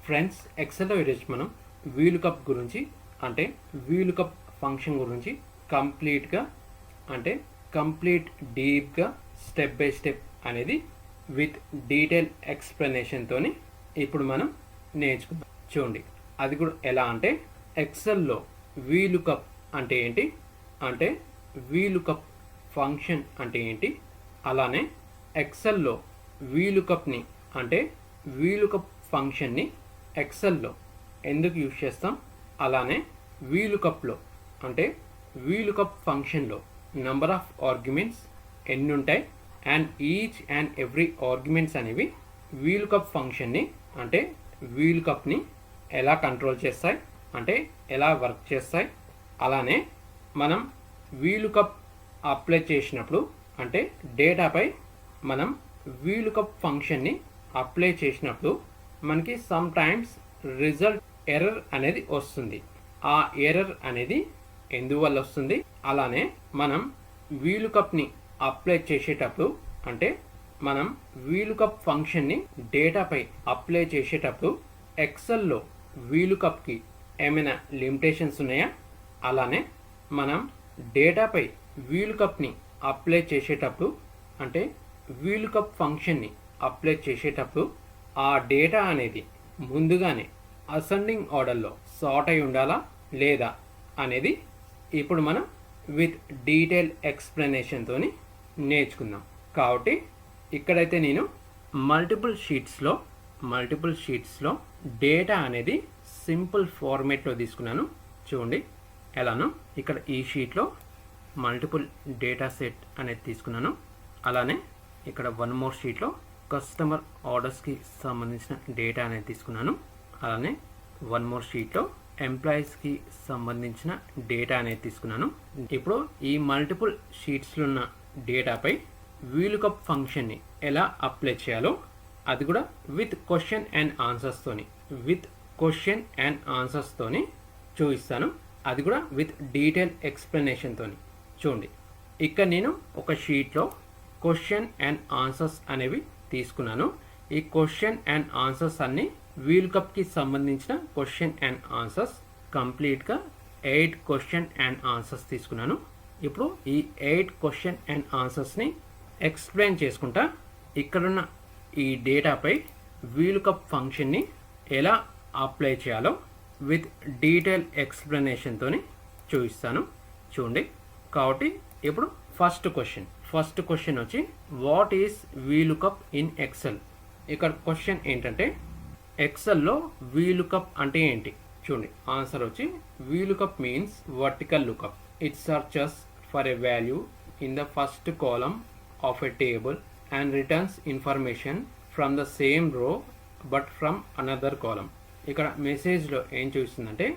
Friends, ఎక్సెల్లో ఈరోజు మనం VLOOKUP గురించి అంటే వీలుకప్ ఫంక్షన్ గురించి కంప్లీట్ డీప్గా స్టెప్ బై స్టెప్ అనేది విత్ డీటెయిల్ ఎక్స్ప్లెనేషన్తో ఇప్పుడు మనం నేర్చుకుందాం. చూడండి, అది కూడా ఎలా అంటే ఎక్సెల్లో వీలుకప్ అంటే ఏంటి, అంటే వీలుకప్ ఫంక్షన్ అంటే ఏంటి, అలానే ఎక్సెల్లో వీలుకప్ని అంటే వీలుకప్ ఫంక్షన్ని ఎక్సెల్లో ఎందుకు యూజ్ చేస్తాం, అలానే వీలుకప్లో అంటే వీలుకప్ ఫంక్షన్లో నంబర్ ఆఫ్ ఆర్గ్యుమెంట్స్ ఎన్ని ఉంటాయి and each and every arguments అనేవి వీలుకప్ ఫంక్షన్ని అంటే వీలుకప్ని ఎలా కంట్రోల్ చేస్తాయి, అంటే ఎలా వర్క్ చేస్తాయి, అలానే మనం వీలుకప్ అప్లై చేసినప్పుడు అంటే డేటాపై మనం వీలుకప్ ఫంక్షన్ని అప్లై చేసినప్పుడు మనకి సమ్ టైమ్స్ రిజల్ట్ ఎర్రర్ అనేది వస్తుంది. ఆ ఎర్రర్ అనేది ఎందువల్ల వస్తుంది, అలానే మనం వీలుకప్ని అప్లై చేసేటప్పుడు అంటే మనం వీలుకప్ ఫంక్షన్ని డేటాపై అప్లై చేసేటప్పుడు ఎక్సెల్లో వీలుకప్కి ఏమైనా లిమిటేషన్స్ ఉన్నాయా, అలానే మనం డేటాపై వీలుకప్ని అప్లై చేసేటప్పుడు అంటే వీలుకప్ ఫంక్షన్ని అప్లై చేసేటప్పుడు ఆ డేటా అనేది ముందుగానే అసెండింగ్ ఆర్డర్లో సార్ట్ అయి ఉండాలా లేదా అనేది ఇప్పుడు మనం విత్ డీటెయిల్ ఎక్స్ప్లెనేషన్తో నేర్చుకుందాం. కాబట్టి ఇక్కడైతే నేను మల్టిపుల్ షీట్స్లో డేటా అనేది సింపుల్ ఫార్మేట్లో తీసుకున్నాను. చూడండి ఎలానో ఇక్కడ ఈ షీట్లో మల్టిపుల్ డేటా సెట్ అనేది తీసుకున్నాను. అలానే ఇక్కడ వన్ మోర్ షీట్లో కస్టమర్ ఆర్డర్స్కి సంబంధించిన డేటా అనేది తీసుకున్నాను. అలానే వన్ మోర్ షీట్లో ఎంప్లాయీస్కి సంబంధించిన డేటా అనేది తీసుకున్నాను. ఇప్పుడు ఈ మల్టిపుల్ షీట్స్లో ఉన్న డేటాపై వీలుకప్ ఫంక్షన్ని ఎలా అప్లై చేయాలో అది కూడా విత్ క్వశ్చన్ అండ్ ఆన్సర్స్తోని చూపిస్తాను. అది కూడా విత్ డీటెయిల్ ఎక్స్ప్లెనేషన్తో. చూడండి, ఇక్కడ నేను ఒక షీట్లో క్వశ్చన్ అండ్ ఆన్సర్స్ అనేవి తీసుకున్నాను. ఈ క్వశ్చన్ అండ్ ఆన్సర్స్ అన్ని వీలుకప్కి సంబంధించిన క్వశ్చన్ అండ్ ఆన్సర్స్ కంప్లీట్గా 8 క్వశ్చన్ అండ్ ఆన్సర్స్ తీసుకున్నాను. ఇప్పుడు ఈ 8 క్వశ్చన్ అండ్ ఆన్సర్స్ని ఎక్స్ప్లెయిన్ చేసుకుంటా ఇక్కడున్న ఈ డేటాపై వీలుకప్ ఫంక్షన్ని ఎలా అప్లై చేయాలో విత్ డీటెయిల్ ఎక్స్ప్లెనేషన్తో చూపిస్తాను. చూడండి, కాబట్టి ఇప్పుడు ఫస్ట్ క్వశ్చన్ వచ్చి what is VLOOKUP in Excel. ఇక్కడ క్వశ్చన్ ఏంటంటే ఎక్సెల్లో వీలుకప్ అంటే ఏంటి. చూడండి, ఆన్సర్ వచ్చి VLOOKUP means vertical lookup. It searches for a value in the first column of a table and returns information from the same row but from another column. ఇక్కడ మెసేజ్లో ఏం చూస్తుందంటే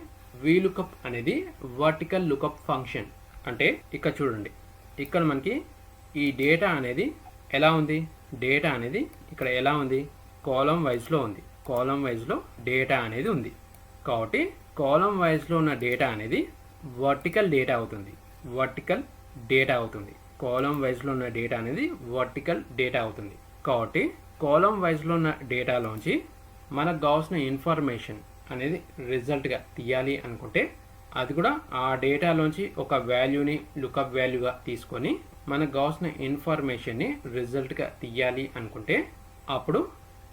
వీలుకప్ అనేది వర్టికల్ లుకప్ ఫంక్షన్. అంటే ఇక్కడ చూడండి, ఇక్కడ మనకి ఈ డేటా అనేది ఎలా ఉంది, డేటా అనేది ఇక్కడ ఎలా ఉంది, కాలమ్ వైజ్లో ఉంది. కాలమ్ వైజ్లో డేటా అనేది ఉంది. కాబట్టి కాలమ్ వైజ్లో ఉన్న డేటా అనేది వర్టికల్ డేటా అవుతుంది. కాలమ్ వైజ్లో ఉన్న డేటా అనేది వర్టికల్ డేటా అవుతుంది. కాబట్టి కాలమ్ వైజ్లో ఉన్న డేటాలోంచి మనకు కావాల్సిన ఇన్ఫర్మేషన్ అనేది రిజల్ట్గా తీయాలి అనుకుంటే అది కూడా ఆ డేటాలోంచి ఒక వాల్యూని లుకప్ వాల్యూగా తీసుకొని మనకు కావాల్సిన ఇన్ఫర్మేషన్ని రిజల్ట్గా తీయాలి అనుకుంటే అప్పుడు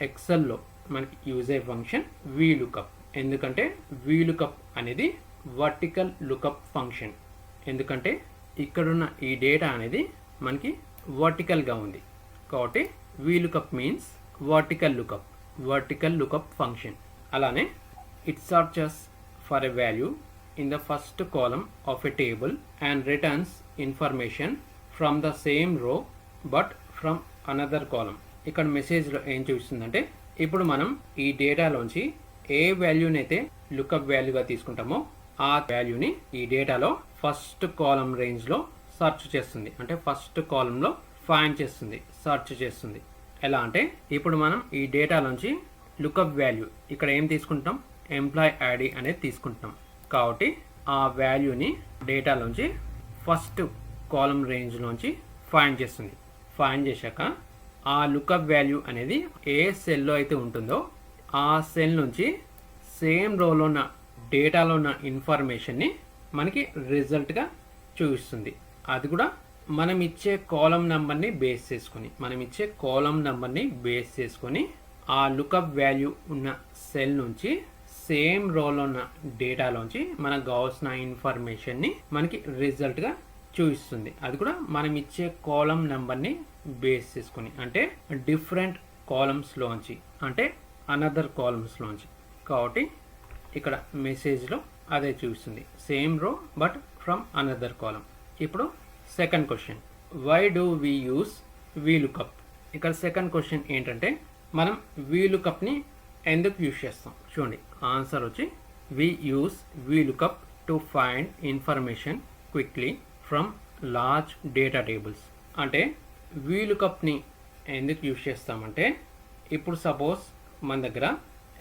ఎక్సెల్లో మనకి యూజ్ అయ్యే ఫంక్షన్ వీలుకప్. ఎందుకంటే వీలుకప్ అనేది వర్టికల్ లుకప్ ఫంక్షన్. ఎందుకంటే ఇక్కడున్న ఈ డేటా అనేది మనకి వర్టికల్గా ఉంది. కాబట్టి VLOOKUP means vertical lookup function. అలానే it searches for a value in the first column of a table and returns information from the same row but from another column. ఇక్కడ మెసేజ్లో ఏం చూపిస్తుందంటే ఇప్పుడు మనం ఈ డేటాలోంచి ఏ వాల్యూని అయితే లుకప్ వాల్యూగా తీసుకుంటామో ఆ వాల్యూని ఈ డేటాలో ఫస్ట్ కాలమ్ రేంజ్లో సర్చ్ చేస్తుంది. అంటే ఫస్ట్ కాలంలో ఫైండ్ చేస్తుంది, సర్చ్ చేస్తుంది. ఎలా అంటే ఇప్పుడు మనం ఈ డేటాలోంచి లుకప్ వాల్యూ ఇక్కడ ఏం తీసుకుంటాం, ఎంప్లాయ్ ఐడి అనేది తీసుకుంటాం. కాబట్టి ఆ వాల్యూని డేటాలోంచి ఫస్ట్ కాలమ్ రేంజ్లోంచి ఫైండ్ చేస్తుంది. ఫైండ్ చేశాక ఆ లుకప్ వాల్యూ అనేది ఏ సెల్లో అయితే ఉంటుందో ఆ సెల్ నుంచి సేమ్ రోలో ఉన్న డేటాలో ఉన్న ఇన్ఫర్మేషన్ని మనకి రిజల్ట్గా చూపిస్తుంది. అది కూడా మనం ఇచ్చే కాలం నెంబర్ని బేస్ చేసుకొని ఆ లుకప్ వాల్యూ ఉన్న సెల్ నుంచి సేమ్ రోలో ఉన్న డేటాలోంచి మనకు కావాల్సిన ఇన్ఫర్మేషన్ని మనకి రిజల్ట్గా చూపిస్తుంది. అది కూడా మనం ఇచ్చే కాలం నెంబర్ని బేస్ చేసుకొని, అంటే డిఫరెంట్ కాలమ్స్లోంచి, అంటే అనదర్ కాలమ్స్లోంచి. కాబట్టి ఇక్కడ మెసేజ్లో అదే చూపిస్తుంది, same row but from another column. ఇప్పుడు second question, why do we use VLOOKUP? ఇక్కడ సెకండ్ క్వశ్చన్ ఏంటంటే మనం వీలుకప్ని ఎందుకు యూస్ చేస్తాం? చూడండి, ఆన్సర్ వచ్చి we use VLOOKUP to find information quickly from large data tables. అంటే వీలుకప్ని ఎందుకు యూస్ చేస్తామంటే, ఇప్పుడు సపోజ్ మన దగ్గర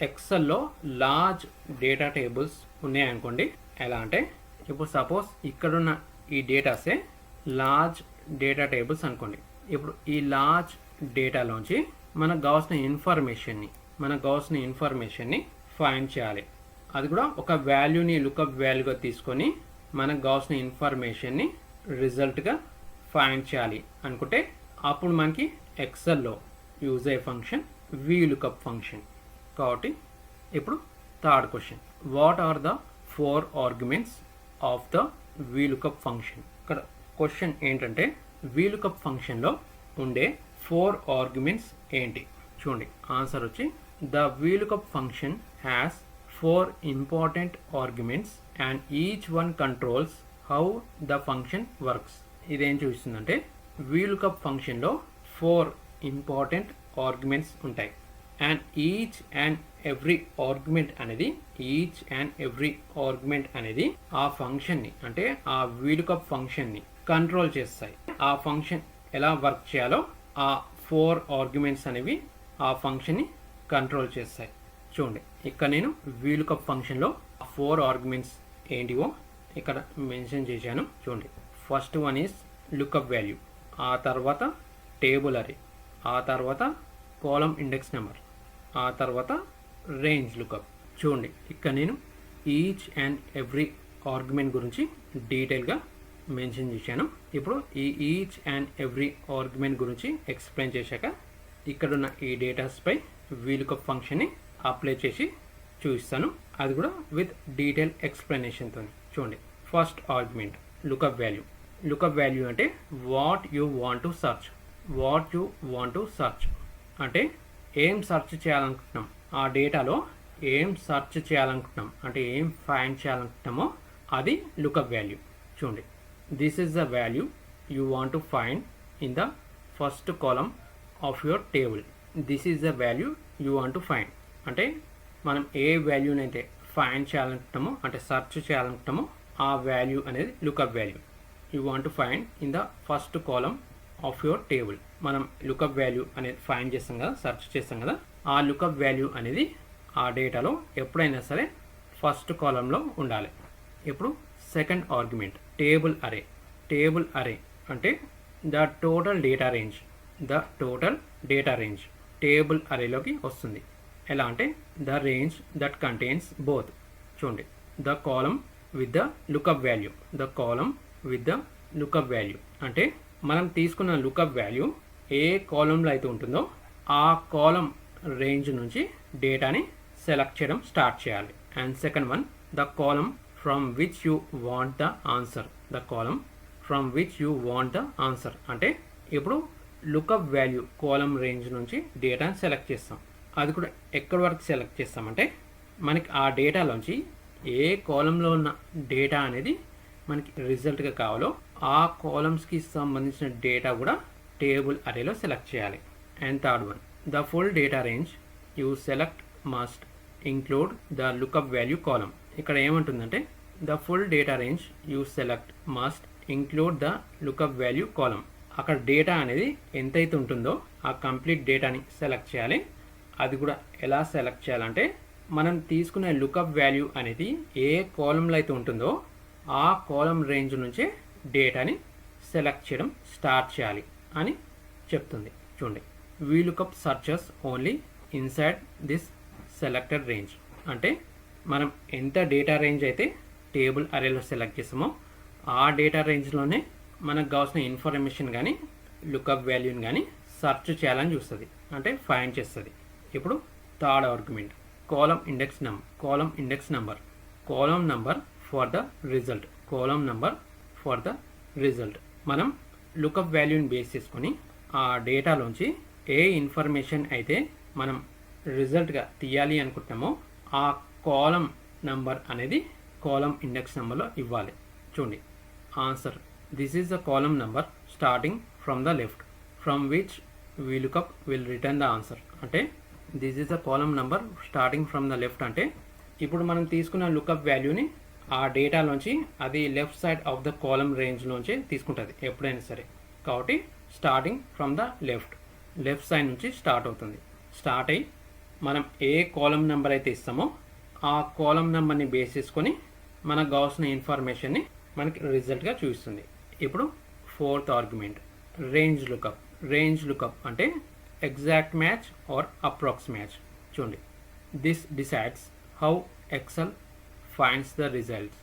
ఎక్సెల్లో లార్జ్ డేటా టేబుల్స్ ఉన్నాయనుకోండి. ఎలా అంటే, ఇప్పుడు సపోజ్ ఇక్కడున్న ఈ డేటాసే లార్జ్ డేటా టేబుల్స్ అనుకోండి. ఇప్పుడు ఈ లార్జ్ డేటాలోంచి మనకు కావాల్సిన ఇన్ఫర్మేషన్ని ఫైండ్ చేయాలి. అది కూడా ఒక వాల్యూని లుకప్ వాల్యూగా తీసుకొని మనకు కావాల్సిన ఇన్ఫర్మేషన్ని రిజల్ట్గా ఫైండ్ చేయాలి అనుకుంటే అప్పుడు మనకి ఎక్సెల్లో యూజ్ అయ్యే ఫంక్షన్ వీలుకప్ ఫంక్షన్. కాబట్టి ఇప్పుడు third question, what are the 4 arguments of the VLOOKUP function? ఇక్కడ క్వశ్చన్ ఏంటంటే వీలుకప్ ఫంక్షన్లో ఉండే 4 ఆర్గ్యుమెంట్స్ ఏంటి? చూడండి, ఆన్సర్ వచ్చి the VLOOKUP function has 4 important arguments and each one controls how the function works. ఇదేం చూపిస్తుందంటే వీలుకప్ ఫంక్షన్లో 4 ఇంపార్టెంట్ ఆర్గ్యుమెంట్స్ ఉంటాయి. And each and every argument అనేది ఆ ఫంక్షన్ని, అంటే ఆ వీలుకప్ ఫంక్షన్ని కంట్రోల్ చేస్తాయి. ఆ ఫంక్షన్ ఎలా వర్క్ చేయాలో ఆ 4 ఆర్గ్యుమెంట్స్ అనేవి ఆ ఫంక్షన్ని కంట్రోల్ చేస్తాయి. చూడండి, ఇక్కడ నేను వీలుకప్ ఫంక్షన్లో 4 ఆర్గ్యుమెంట్స్ ఏంటివో ఇక్కడ మెన్షన్ చేశాను. చూడండి, first one is lookup value, ఆ తర్వాత టేబుల్ అరే, ఆ తర్వాత కాలమ్ ఇండెక్స్ నెంబర్, ఆ తర్వాత రేంజ్ లుకప్. చూడండి, ఇక్కడ నేను ఈచ్ అండ్ ఎవ్రీ ఆర్గ్యుమెంట్ గురించి డీటెయిల్గా మెన్షన్ చేశాను. ఇప్పుడు ఈ ఈచ్ అండ్ ఎవ్రీ ఆర్గ్యుమెంట్ గురించి ఎక్స్ప్లెయిన్ చేశాక ఇక్కడున్న ఈ డేటాస్పై వీలుకప్ ఫంక్షన్ని అప్లై చేసి చూపిస్తాను. అది కూడా విత్ డీటెయిల్ ఎక్స్ప్లెనేషన్తో. చూడండి, ఫస్ట్ ఆర్గ్యుమెంట్ లుకప్ వాల్యూ అంటే what you want to search అంటే ఏం సెర్చ్ చేయాలనుకుంటున్నాం, ఆ డేటాలో ఏం సెర్చ్ చేయాలనుకుంటున్నాం అంటే ఏం ఫైండ్ చేయాలనుకుంటున్నామో అది లుకప్ వాల్యూ. చూడండి, this is the value you want to find in the first column of your table. This is the value you want to find అంటే మనం ఏ వాల్యూనైతే ఫైండ్ చేయాలనుకుంటామో, అంటే సెర్చ్ చేయాలనుకుంటామో ఆ వాల్యూ అనేది lookup value. You want to find in the first column of your table. మనం lookup value అనేది find చేస్తాం కదా, search చేస్తాం కదా, ఆ లుకప్ వాల్యూ అనేది ఆ డేటాలో ఎప్పుడైనా సరే ఫస్ట్ కాలంలో ఉండాలి. ఇప్పుడు సెకండ్ ఆర్గ్యుమెంట్ టేబుల్ అరే అంటే the total data range table అరేలోకి వస్తుంది. ఎలా అంటే the range that contains both. చూడండి, the column with the lookup value అంటే మనం తీసుకున్న లుకప్ వాల్యూ ఏ కాలంలో అయితే ఉంటుందో ఆ కాలం రేంజ్ నుంచి డేటాని సెలెక్ట్ చేయడం స్టార్ట్ చేయాలి. And second one, the column from which you want the answer అంటే ఇప్పుడు లుకప్ వాల్యూ కాలం రేంజ్ నుంచి డేటాని సెలెక్ట్ చేస్తాం. అది కూడా ఎక్కడి వరకు సెలెక్ట్ చేస్తామంటే మనకి ఆ డేటాలోంచి ఏ కాలంలో ఉన్న డేటా అనేది మనకి రిజల్ట్గా కావాలో ఆ కాలమ్స్కి సంబంధించిన డేటా కూడా టేబుల్ అరేలో సెలెక్ట్ చేయాలి. And third one, the full data range you select must include the lookup value column. ఇక్కడ ఏమంటుందంటే the full data range you select must include the lookup value column. అక్కడ డేటా అనేది ఎంతైతే ఉంటుందో ఆ complete డేటాని select చేయాలి. అది కూడా ఎలా సెలెక్ట్ చేయాలంటే మనం తీసుకునే లుకప్ వాల్యూ అనేది ఏ కాలంలో అయితే ఉంటుందో ఆ కాలం రేంజ్ నుంచే డేటాని సెలెక్ట్ చేయడం స్టార్ట్ చేయాలి అని చెప్తుంది. చూడండి, VLOOKUP searches only inside this selected range. అంటే మనం ఎంత డేటా రేంజ్ అయితే టేబుల్ అరేలో సెలెక్ట్ చేసామో ఆ డేటా రేంజ్లోనే మనకు కావాల్సిన ఇన్ఫర్మేషన్ కానీ లుకప్ వాల్యూని కానీ సెర్చ్ చేయాలని చూస్తుంది, అంటే ఫైండ్ చేస్తుంది. ఇప్పుడు third argument column index number for the result. మనం లుకప్ వాల్యూని బేస్ చేసుకొని ఆ డేటాలోంచి ఏ ఇన్ఫర్మేషన్ అయితే మనం రిజల్ట్గా తీయాలి అనుకుంటున్నామో ఆ కాలమ్ నంబర్ అనేది కాలమ్ ఇండెక్స్ నెంబర్లో ఇవ్వాలి. చూడండి answer, this is the column number starting from the left from which VLOOKUP will return the answer. అంటే this is the column number starting from the left అంటే ఇప్పుడు మనం తీసుకున్న లుకప్ వాల్యూని ఆ డేటాలోంచి అది left side of the column రేంజ్లోంచి తీసుకుంటుంది ఎప్పుడైనా సరే. కాబట్టి starting from the left side నుంచి స్టార్ట్ అవుతుంది. స్టార్ట్ అయ్యి మనం ఏ కాలమ్ నెంబర్ అయితే ఇస్తామో ఆ కాలమ్ నెంబర్ని బేస్ చేసుకొని మనకు కావాల్సిన ఇన్ఫర్మేషన్ని మనకి రిజల్ట్గా చూపిస్తుంది. ఇప్పుడు ఫోర్త్ ఆర్గ్యుమెంట్ రేంజ్ లుకప్ అంటే exact match or approx match. చూడండి this decides how Excel finds the results.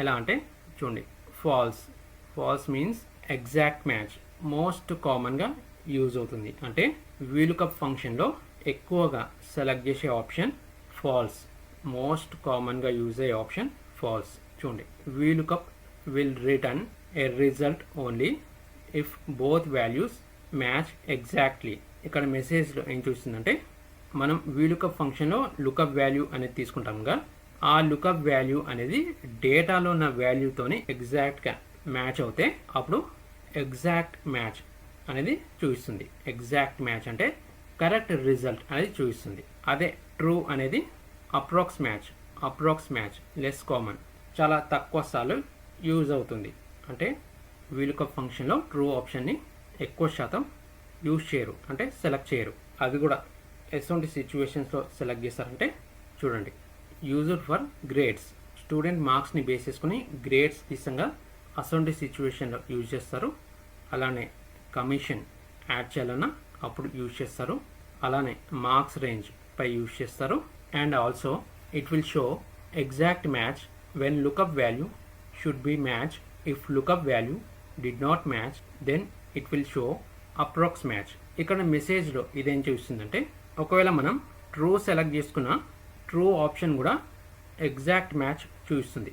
ఎలా అంటే చూడండి false means exact match most కామన్గా యూజ్ అవుతుంది. అంటే VLOOKUP ఫంక్షన్లో ఎక్కువగా సెలెక్ట్ చేసే ఆప్షన్ ఫాల్స్, మోస్ట్ కామన్గా యూజ్ అయ్యే ఆప్షన్ ఫాల్స్. చూడండి VLOOKUP will return a result only if both values match exactly. ఇక్కడ మెసేజ్లో ఏం చూస్తుందంటే మనం VLOOKUP ఫంక్షన్లో లుకప్ వాల్యూ అనేది తీసుకుంటాంగా, ఆ లుకప్ వాల్యూ అనేది డేటాలో ఉన్న వాల్యూతోని ఎగ్జాక్ట్గా మ్యాచ్ అవుతే అప్పుడు ఎగ్జాక్ట్ మ్యాచ్ అనేది చూపిస్తుంది. ఎగ్జాక్ట్ మ్యాచ్ అంటే కరెక్ట్ రిజల్ట్ అనేది చూపిస్తుంది. అదే ట్రూ అనేది అప్రాక్స్ మ్యాచ్ లెస్ కామన్, చాలా తక్కువ సార్లు యూజ్ అవుతుంది. అంటే VLOOKUP ఫంక్షన్లో ట్రూ ఆప్షన్ని ఎక్కువ శాతం యూజ్ చేయరు, అంటే సెలెక్ట్ చేయరు. అది కూడా ఎటువంటి సిచ్యువేషన్స్లో సెలెక్ట్ చేస్తారంటే చూడండి యూజ్డ్ ఫర్ గ్రేడ్స్, స్టూడెంట్ మార్క్స్ని బేస్ చేసుకుని గ్రేడ్స్ ఇష్టంగా అటువంటి సిచ్యువేషన్లో యూజ్ చేస్తారు. అలానే కమిషన్ యాడ్ చేయాలన్నా అప్పుడు యూజ్ చేస్తారు. అలానే మార్క్స్ రేంజ్ పై యూజ్ చేస్తారు. And also it will show exact match when lookup value should be match. If lookup value did not match then it will show approx match. ఇక్కడ మెసేజ్లో ఇదేం చూస్తుందంటే ఒకవేళ మనం ట్రూ సెలెక్ట్ చేసుకున్న ట్రూ ఆప్షన్ కూడా ఎగ్జాక్ట్ మ్యాచ్ చూపిస్తుంది.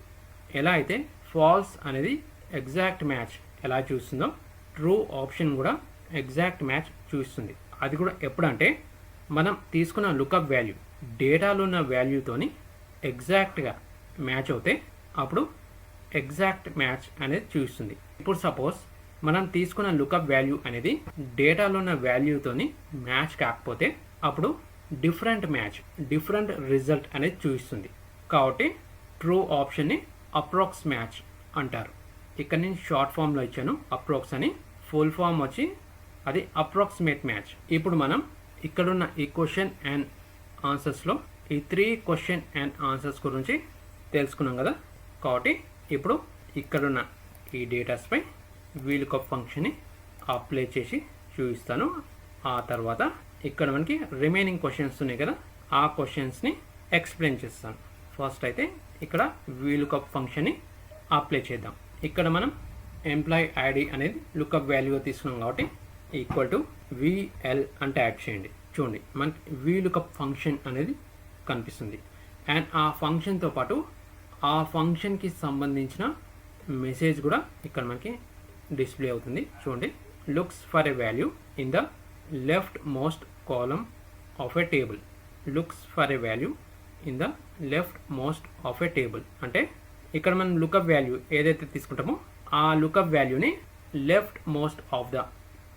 ఎలా అయితే ఫాల్స్ అనేది ఎగ్జాక్ట్ మ్యాచ్ ఎలా చూస్తుందో ట్రూ ఆప్షన్ కూడా ఎగ్జాక్ట్ మ్యాచ్ చూపిస్తుంది. అది కూడా ఎప్పుడంటే మనం తీసుకున్న లుకప్ వాల్యూ డేటాలో ఉన్న వాల్యూతోని ఎగ్జాక్ట్గా మ్యాచ్ అవుతే అప్పుడు ఎగ్జాక్ట్ మ్యాచ్ అనేది చూపిస్తుంది. ఇప్పుడు సపోజ్ మనం తీసుకున్న లుకప్ వాల్యూ అనేది డేటాలో ఉన్న వాల్యూతోని మ్యాచ్ కాకపోతే అప్పుడు డిఫరెంట్ రిజల్ట్ అనేది చూపిస్తుంది. కాబట్టి ట్రూ ఆప్షన్ని అప్రాక్స్ మ్యాచ్ అంటారు. ఇక్కడ నేను షార్ట్ ఫామ్లో ఇచ్చాను అప్రాక్స్ అని, ఫుల్ ఫామ్ వచ్చి అది అప్రాక్సిమేట్ మ్యాచ్. ఇప్పుడు మనం ఇక్కడున్న ఈ క్వశ్చన్ అండ్ ఆన్సర్స్లో ఈ 3 క్వశ్చన్ అండ్ ఆన్సర్స్ గురించి తెలుసుకున్నాం కదా. కాబట్టి ఇప్పుడు ఇక్కడున్న ఈ డేటాస్పై VLOOKUP ఫంక్షన్ని అప్లై చేసి చూపిస్తాను. ఆ తర్వాత ఇక్కడ మనకి రిమైనింగ్ క్వశ్చన్స్ ఉన్నాయి కదా, ఆ క్వశ్చన్స్ని ఎక్స్ప్లెయిన్ చేస్తాను. ఫస్ట్ అయితే ఇక్కడ VLOOKUP ఫంక్షన్ని అప్లై చేద్దాం. ఇక్కడ మనం ఎంప్లాయీ ఐడి అనేది లుకప్ వాల్యూగా తీసుకున్నాం కాబట్టి ఈక్వల్ టు VL అంటే యాడ్ చేయండి. చూడండి మనకి VLOOKUP ఫంక్షన్ అనేది కనిపిస్తుంది. అండ్ ఆ ఫంక్షన్తో పాటు ఆ ఫంక్షన్కి సంబంధించిన మెసేజ్ కూడా ఇక్కడ మనకి డిస్ప్లే అవుతుంది. చూడండి looks for a value in the left most column of a table. Looks for a value in the left most of a table అంటే ఇక్కడ మనం లుకప్ వాల్యూ ఏదైతే తీసుకుంటామో ఆ లుకప్ వాల్యూని లెఫ్ట్ మోస్ట్ ఆఫ్ ద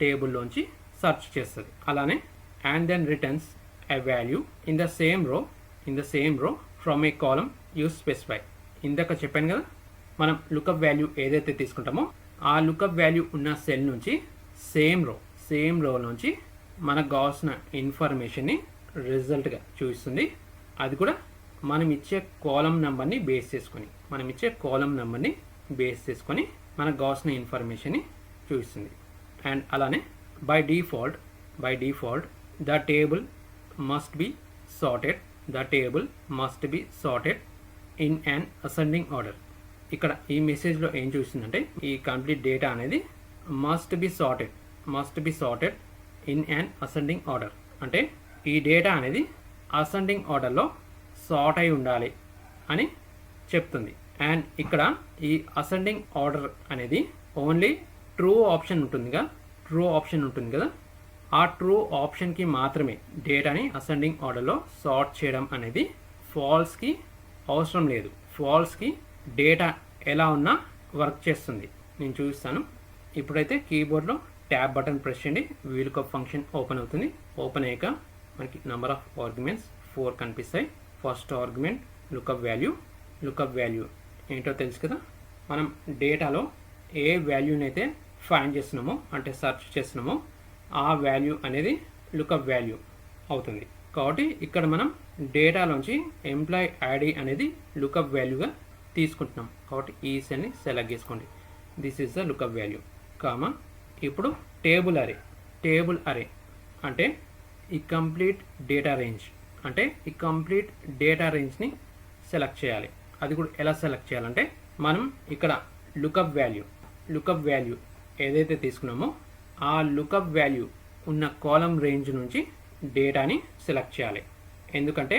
టేబుల్లోంచి సెర్చ్ చేస్తుంది. అలానే and then returns a value in the same row from a column you specify. ఇందాక చెప్పాను కదా, మనం లుకప్ వాల్యూ ఏదైతే తీసుకుంటామో ఆ లుకప్ వాల్యూ ఉన్న సెల్ నుంచి సేమ్ రో నుంచి మనకు కావాల్సిన ఇన్ఫర్మేషన్ని రిజల్ట్గా చూపిస్తుంది. అది కూడా మనం ఇచ్చే కాలమ్ నెంబర్ని బేస్ చేసుకొని మనకు కావాల్సిన ఇన్ఫర్మేషన్ని చూపిస్తుంది. అండ్ అలానే by default the table must be sorted the table must be sorted in an ascending order. ఇక్కడ ఈ మెసేజ్లో ఏం చూస్తుందంటే ఈ కంప్లీట్ డేటా అనేది must be sorted in an ascending order. అంటే ఈ డేటా అనేది అసెండింగ్ ఆర్డర్లో సార్ట్ అయి ఉండాలి అని చెప్తుంది. అండ్ ఇక్కడ ఈ అసెండింగ్ ఆర్డర్ అనేది ఓన్లీ ట్రూ ఆప్షన్ ఉంటుంది కదా, ఆ ట్రూ ఆప్షన్కి మాత్రమే డేటాని అసెండింగ్ ఆర్డర్లో సార్ట్ చేయడం అనేది ఫాల్స్కి అవసరం లేదు. ఫాల్స్కి డేటా ఎలా ఉన్నా వర్క్ చేస్తుంది. నేను చూపిస్తాను. ఇప్పుడైతే కీబోర్డ్లో ట్యాబ్ బటన్ ప్రెస్ చేయండి. వీలుకప్ ఫంక్షన్ ఓపెన్ అవుతుంది. ఓపెన్ అయ్యాక మనకి నెంబర్ ఆఫ్ ఆర్గ్యుమెంట్స్ 4 కనిపిస్తాయి. ఫస్ట్ ఆర్గ్యుమెంట్ లుకప్ వాల్యూ ఏంటో తెలుసు కదా. మనం డేటాలో ఏ వాల్యూని అయితే ఫైండ్ చేస్తున్నామో అంటే సెర్చ్ చేస్తున్నామో ఆ వాల్యూ అనేది లుకప్ వాల్యూ అవుతుంది. కాబట్టి ఇక్కడ మనం డేటాలోంచి ఎంప్లాయ్ ఐడి అనేది లుకప్ వాల్యూగా తీసుకుంటున్నాం. కాబట్టి ఈ సెల్ని సెలెక్ట్ చేసుకోండి. This is the lookup value comma. ఇప్పుడు టేబుల్ అరే అంటే ఈ కంప్లీట్ డేటా రేంజ్ని సెలెక్ట్ చేయాలి. అది కూడా ఎలా సెలెక్ట్ చేయాలంటే మనం ఇక్కడ లుకప్ వాల్యూ ఏదైతే తీసుకున్నామో ఆ లుకప్ వాల్యూ ఉన్న కాలం రేంజ్ నుంచి డేటాని సెలెక్ట్ చేయాలి. ఎందుకంటే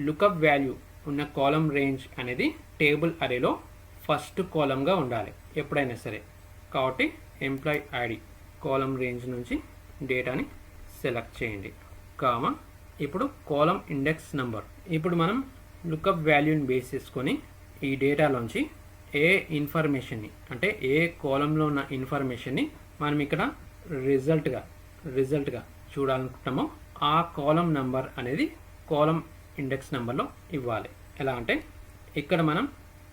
లుకప్ వాల్యూ ఉన్న కాలం రేంజ్ అనేది టేబుల్ అరేలో ఫస్ట్ కాలంగా ఉండాలి ఎప్పుడైనా సరే. కాబట్టి ఎంప్లాయ్ ఐడి కాలం రేంజ్ నుంచి డేటాని సెలెక్ట్ చేయండి కామా. ఇప్పుడు కాలం ఇండెక్స్ నెంబర్. ఇప్పుడు మనం లుకప్ వాల్యూని బేస్ చేసుకొని ఈ డేటాలోంచి ఏ ఇన్ఫర్మేషన్ని అంటే ఏ కాలంలో ఉన్న ఇన్ఫర్మేషన్ని మనం ఇక్కడ రిజల్ట్గా చూడాలనుకుంటామో ఆ కాలం నెంబర్ అనేది కాలం ఇండెక్స్ నెంబర్లో ఇవ్వాలి. ఎలా అంటే ఇక్కడ మనం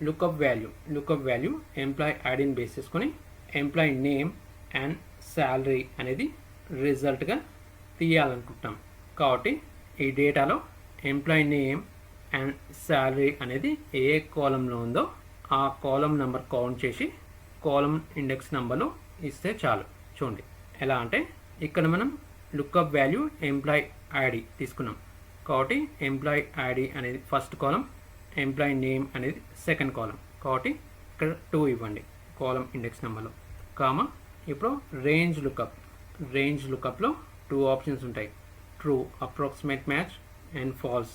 లుకప్ వాల్యూ ఎంప్లాయ్ ఐడిని బేస్ చేసుకొని ఎంప్లాయ్ నేమ్ అండ్ శాలరీ అనేది రిజల్ట్గా తీయాలనుకుంటాం. కాబట్టి ఈ డేటాలో ఎంప్లాయ్ నేమ్ అండ్ శాలరీ అనేది ఏ కాలంలో ఉందో ఆ కాలం నెంబర్ కౌంట్ చేసి కాలం ఇండెక్స్ నెంబర్లో ఇస్తే చాలు. చూడండి ఎలా అంటే ఇక్కడ మనం లుకప్ వాల్యూ ఎంప్లాయ్ ఐడి తీసుకున్నాం. కాబట్టి ఎంప్లాయ్ ఐడి అనేది ఫస్ట్ కాలం, ఎంప్లాయ్ నేమ్ అనేది సెకండ్ కాలం. కాబట్టి ఇక్కడ 2 ఇవ్వండి కాలం ఇండెక్స్ నెంబర్లో కామా. ఇప్పుడు రేంజ్ లుకప్లో 2 ఆప్షన్స్ ఉంటాయి. True approximate match and false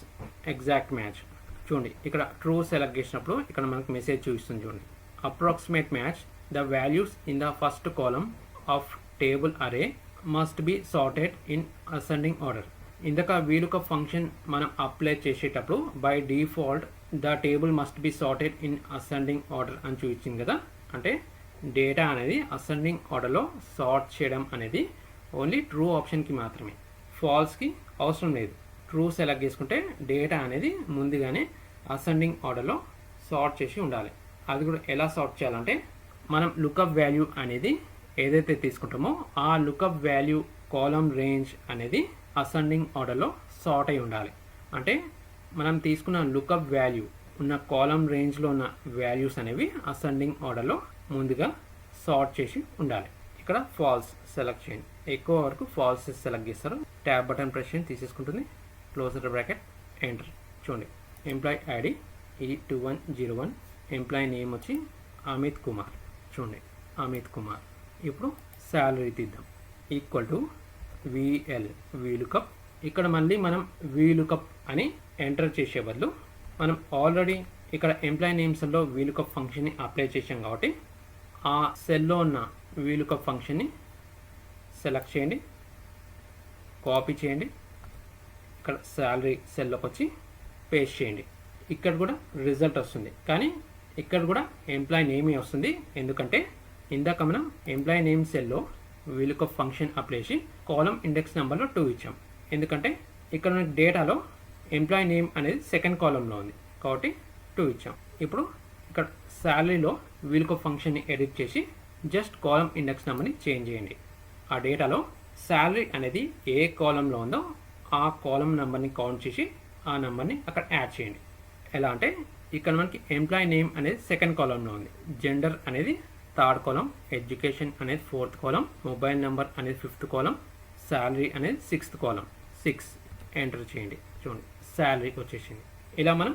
exact match. చూడండి ఇక్కడ ట్రూ సెలెక్ట్ చేసినప్పుడు ఇక్కడ మనకు మెసేజ్ చూపిస్తుంది. చూడండి approximate match the values in the first column of table అరే must be sorted in ascending order. ఇందాక వీలుకప్ ఫంక్షన్ మనం అప్లై చేసేటప్పుడు by default the table must be sorted in ascending order అని చూపించింది కదా. అంటే డేటా అనేది అసెండింగ్ ఆర్డర్లో సార్ట్ చేయడం అనేది ఓన్లీ ట్రూ ఆప్షన్కి మాత్రమే, ఫాల్స్కి అవసరం లేదు. ట్రూ సెలెక్ట్ చేసుకుంటే డేటా అనేది ముందుగానే అసెండింగ్ ఆర్డర్లో సార్ట్ చేసి ఉండాలి. అది కూడా ఎలా సార్ట్ చేయాలంటే మనం లుకప్ వాల్యూ అనేది ఏదైతే తీసుకుంటామో ఆ లుకప్ వాల్యూ కాలం రేంజ్ అనేది అసెండింగ్ ఆర్డర్లో సార్ట్ అయి ఉండాలి. అంటే మనం తీసుకున్న లుకప్ వాల్యూ ఉన్న కాలం రేంజ్లో ఉన్న వాల్యూస్ అనేవి అసెండింగ్ ఆర్డర్లో ముందుగా సార్ట్ చేసి ఉండాలి. ఇక్కడ ఫాల్స్ సెలెక్ట్ చేయండి. ఎక్కువ వరకు ఫాల్స్ సెలెక్ట్ చేస్తారు. ట్యాబ్ బటన్ ప్రెస్ చేయండి, తీసేసుకుంటుంది. Closer bracket enter. చూడండి ఎంప్లాయ్ ఐడి ఇది 2101, ఎంప్లాయ్ నేమ్ వచ్చి అమిత్ కుమార్. చూడండి అమిత్ కుమార్. ఇప్పుడు శాలరీ తీద్దాం. Equal to VLOOKUP. ఇక్కడ మళ్ళీ మనం వీలుకప్ అని ఎంటర్ చేసే బదులు మనం ఆల్రెడీ ఇక్కడ ఎంప్లాయ్ నేమ్స్లో వీలుకప్ ఫంక్షన్ని అప్లై చేసాం కాబట్టి ఆ సెల్లో ఉన్న వీలుకప్ ఫంక్షన్ని సెలెక్ట్ చేయండి, కాపీ చేయండి, ఇక్కడ శాలరీ సెల్లోకి వచ్చి పేస్ట్ చేయండి. ఇక్కడ కూడా రిజల్ట్ వస్తుంది, కానీ ఇక్కడ కూడా ఎంప్లాయ్ నేమే వస్తుంది. ఎందుకంటే ఇందాక మనం ఎంప్లాయ్ నేమ్ సెల్లో వీలుకప్ ఫంక్షన్ అప్లై చేసి కాలం ఇండెక్స్ నెంబర్లో 2 ఇచ్చాం. ఎందుకంటే ఇక్కడ మనకి డేటాలో ఎంప్లాయ్ నేమ్ అనేది సెకండ్ కాలంలో ఉంది కాబట్టి 2 ఇచ్చాం. ఇప్పుడు ఇక్కడ శాలరీలో వీలుకప్ ఫంక్షన్ని ఎడిట్ చేసి జస్ట్ కాలం ఇండెక్స్ నెంబర్ని చేంజ్ చేయండి. ఆ డేటాలో శాలరీ అనేది ఏ కాలంలో ఉందో ఆ కాలం నెంబర్ని కౌంట్ చేసి ఆ నెంబర్ని అక్కడ యాడ్ చేయండి. ఎలా అంటే ఇక్కడ మనకి ఎంప్లాయ్ నేమ్ అనేది సెకండ్ కాలంలో ఉంది, జెండర్ అనేది థర్డ్ కాలం, ఎడ్యుకేషన్ అనేది 4th కాలం, మొబైల్ నెంబర్ అనేది 5th కాలం, శాలరీ అనేది 6th కాలం. 6 ఎంటర్ చేయండి. చూడండి శాలరీ వచ్చేసింది. ఇలా మనం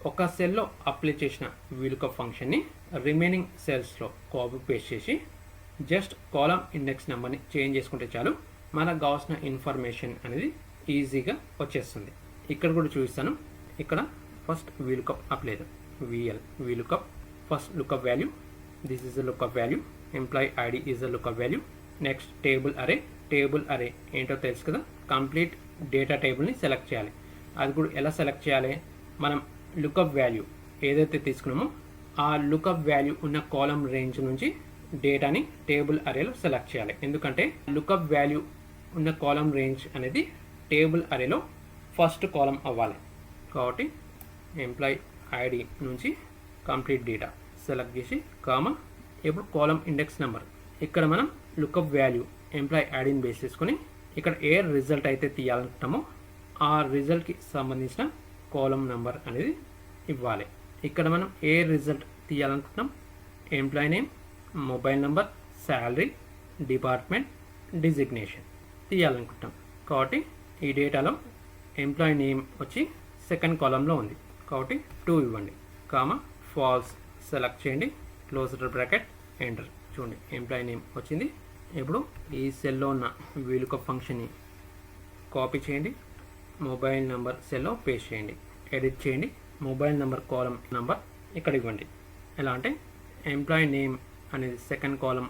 ఒక సెల్లో అప్లై చేసిన వీలుకప్ ఫంక్షన్ని రిమైనింగ్ సెల్స్లో కాపీ పేస్ట్ చేసి జస్ట్ కాలం ఇండెక్స్ నెంబర్ని చేంజ్ చేసుకుంటే చాలు, మనకు కావాల్సిన ఇన్ఫర్మేషన్ అనేది ఈజీగా వచ్చేస్తుంది. ఇక్కడ కూడా చూపిస్తాను. ఇక్కడ first VLOOKUP apply VLOOKUP first lookup value, this is the lookup value, employee ID is the lookup value. Next table అరే ఏంటో తెలుసు కదా, కంప్లీట్ డేటా టేబుల్ని సెలెక్ట్ చేయాలి. అది కూడా ఎలా సెలెక్ట్ చేయాలి, మనం లుకప్ వాల్యూ ఏదైతే తీసుకున్నామో ఆ లుకప్ వాల్యూ ఉన్న కాలం రేంజ్ నుంచి డేటాని టేబుల్ అరేలో సెలెక్ట్ చేయాలి. ఎందుకంటే లుకప్ వాల్యూ ఉన్న కాలం రేంజ్ అనేది టేబుల్ అరేలో ఫస్ట్ కాలం అవ్వాలి. కాబట్టి ఎంప్లాయీ ఐడి నుంచి కంప్లీట్ డేటా సెలెక్ట్ చేసి కామా, ఇప్పుడు కాలం ఇండెక్స్ నెంబర్. ఇక్కడ మనం లుకప్ వాల్యూ ఎంప్లాయీ ఐడిని బేస్ చేసుకొని ఇక్కడ ఏ రిజల్ట్ అయితే తీయాలనుకుంటామో ఆ రిజల్ట్కి సంబంధించిన కాలం నెంబర్ అనేది ఇవ్వాలి. ఇక్కడ మనం ఏ రిజల్ట్ తీయాలనుకుంటున్నాం, employee name, mobile number, salary, department, designation తీయాలనుకుంటాం. కాబట్టి ఈ డేటాలో ఎంప్లాయీ నేమ్ వచ్చి సెకండ్ కాలంలో ఉంది కాబట్టి 2 ఇవ్వండి. కామా ఫాల్స్ సెలెక్ట్ చేయండి, క్లోజర్ బ్రాకెట్, ఎంటర్. చూడండి ఎంప్లాయీ నేమ్ వచ్చింది. ఇప్పుడు ఈ సెల్లో ఉన్న వీలుకప్ ఫంక్షన్ని కాపీ చేయండి, మొబైల్ నెంబర్ సెల్లో పేస్ట్ చేయండి, ఎడిట్ చేయండి. మొబైల్ నెంబర్ కాలం నెంబర్ ఇక్కడ ఇవ్వండి. ఎలా అంటే ఎంప్లాయీ నేమ్ అనేది సెకండ్ కాలం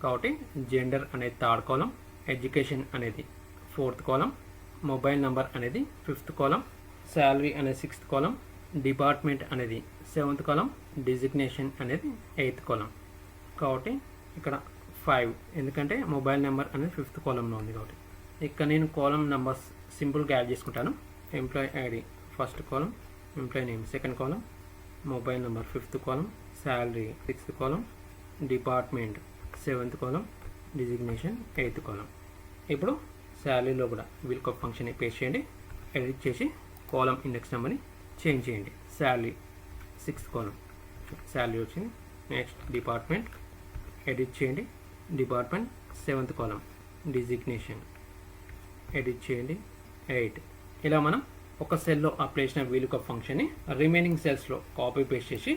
కాబట్టి జెండర్ అనేది థర్డ్ కాలం, ఎడ్యుకేషన్ అనేది ఫోర్త్ కాలం, మొబైల్ నెంబర్ అనేది ఫిఫ్త్ కాలం, శాలరీ అనేది సిక్స్త్ కాలం, డిపార్ట్మెంట్ అనేది సెవెంత్ కాలం, డిజిగ్నేషన్ అనేది ఎయిత్ కాలం. కాబట్టి ఇక్కడ 5 ఎందుకంటే మొబైల్ నెంబర్ అనేది ఫిఫ్త్ కాలంలో ఉంది కాబట్టి. ఇక్కడ నేను కాలం నెంబర్స్ సింపుల్గా యాడ్ చేసుకుంటాను. Employee ID first column, employee name second column, mobile number fifth column, salary sixth column, department seventh column, designation eighth column. ఇప్పుడు శాలరీలో కూడా వీలుకప్ ఫంక్షన్ని పేస్ట్ చేయండి, ఎడిట్ చేసి కాలం ఇండెక్స్ నెంబర్ని చేంజ్ చేయండి. శాలరీ సిక్స్త్ కాలం, శాలరీ వచ్చింది. Next department, edit చేయండి, department seventh column, designation edit చేయండి 8. ఇలా మనం ఒక సెల్లో అప్లై చేసిన వీలుకప్ ఫంక్షన్ని రిమైనింగ్ సెల్స్లో కాపీ పేస్ట్ చేసి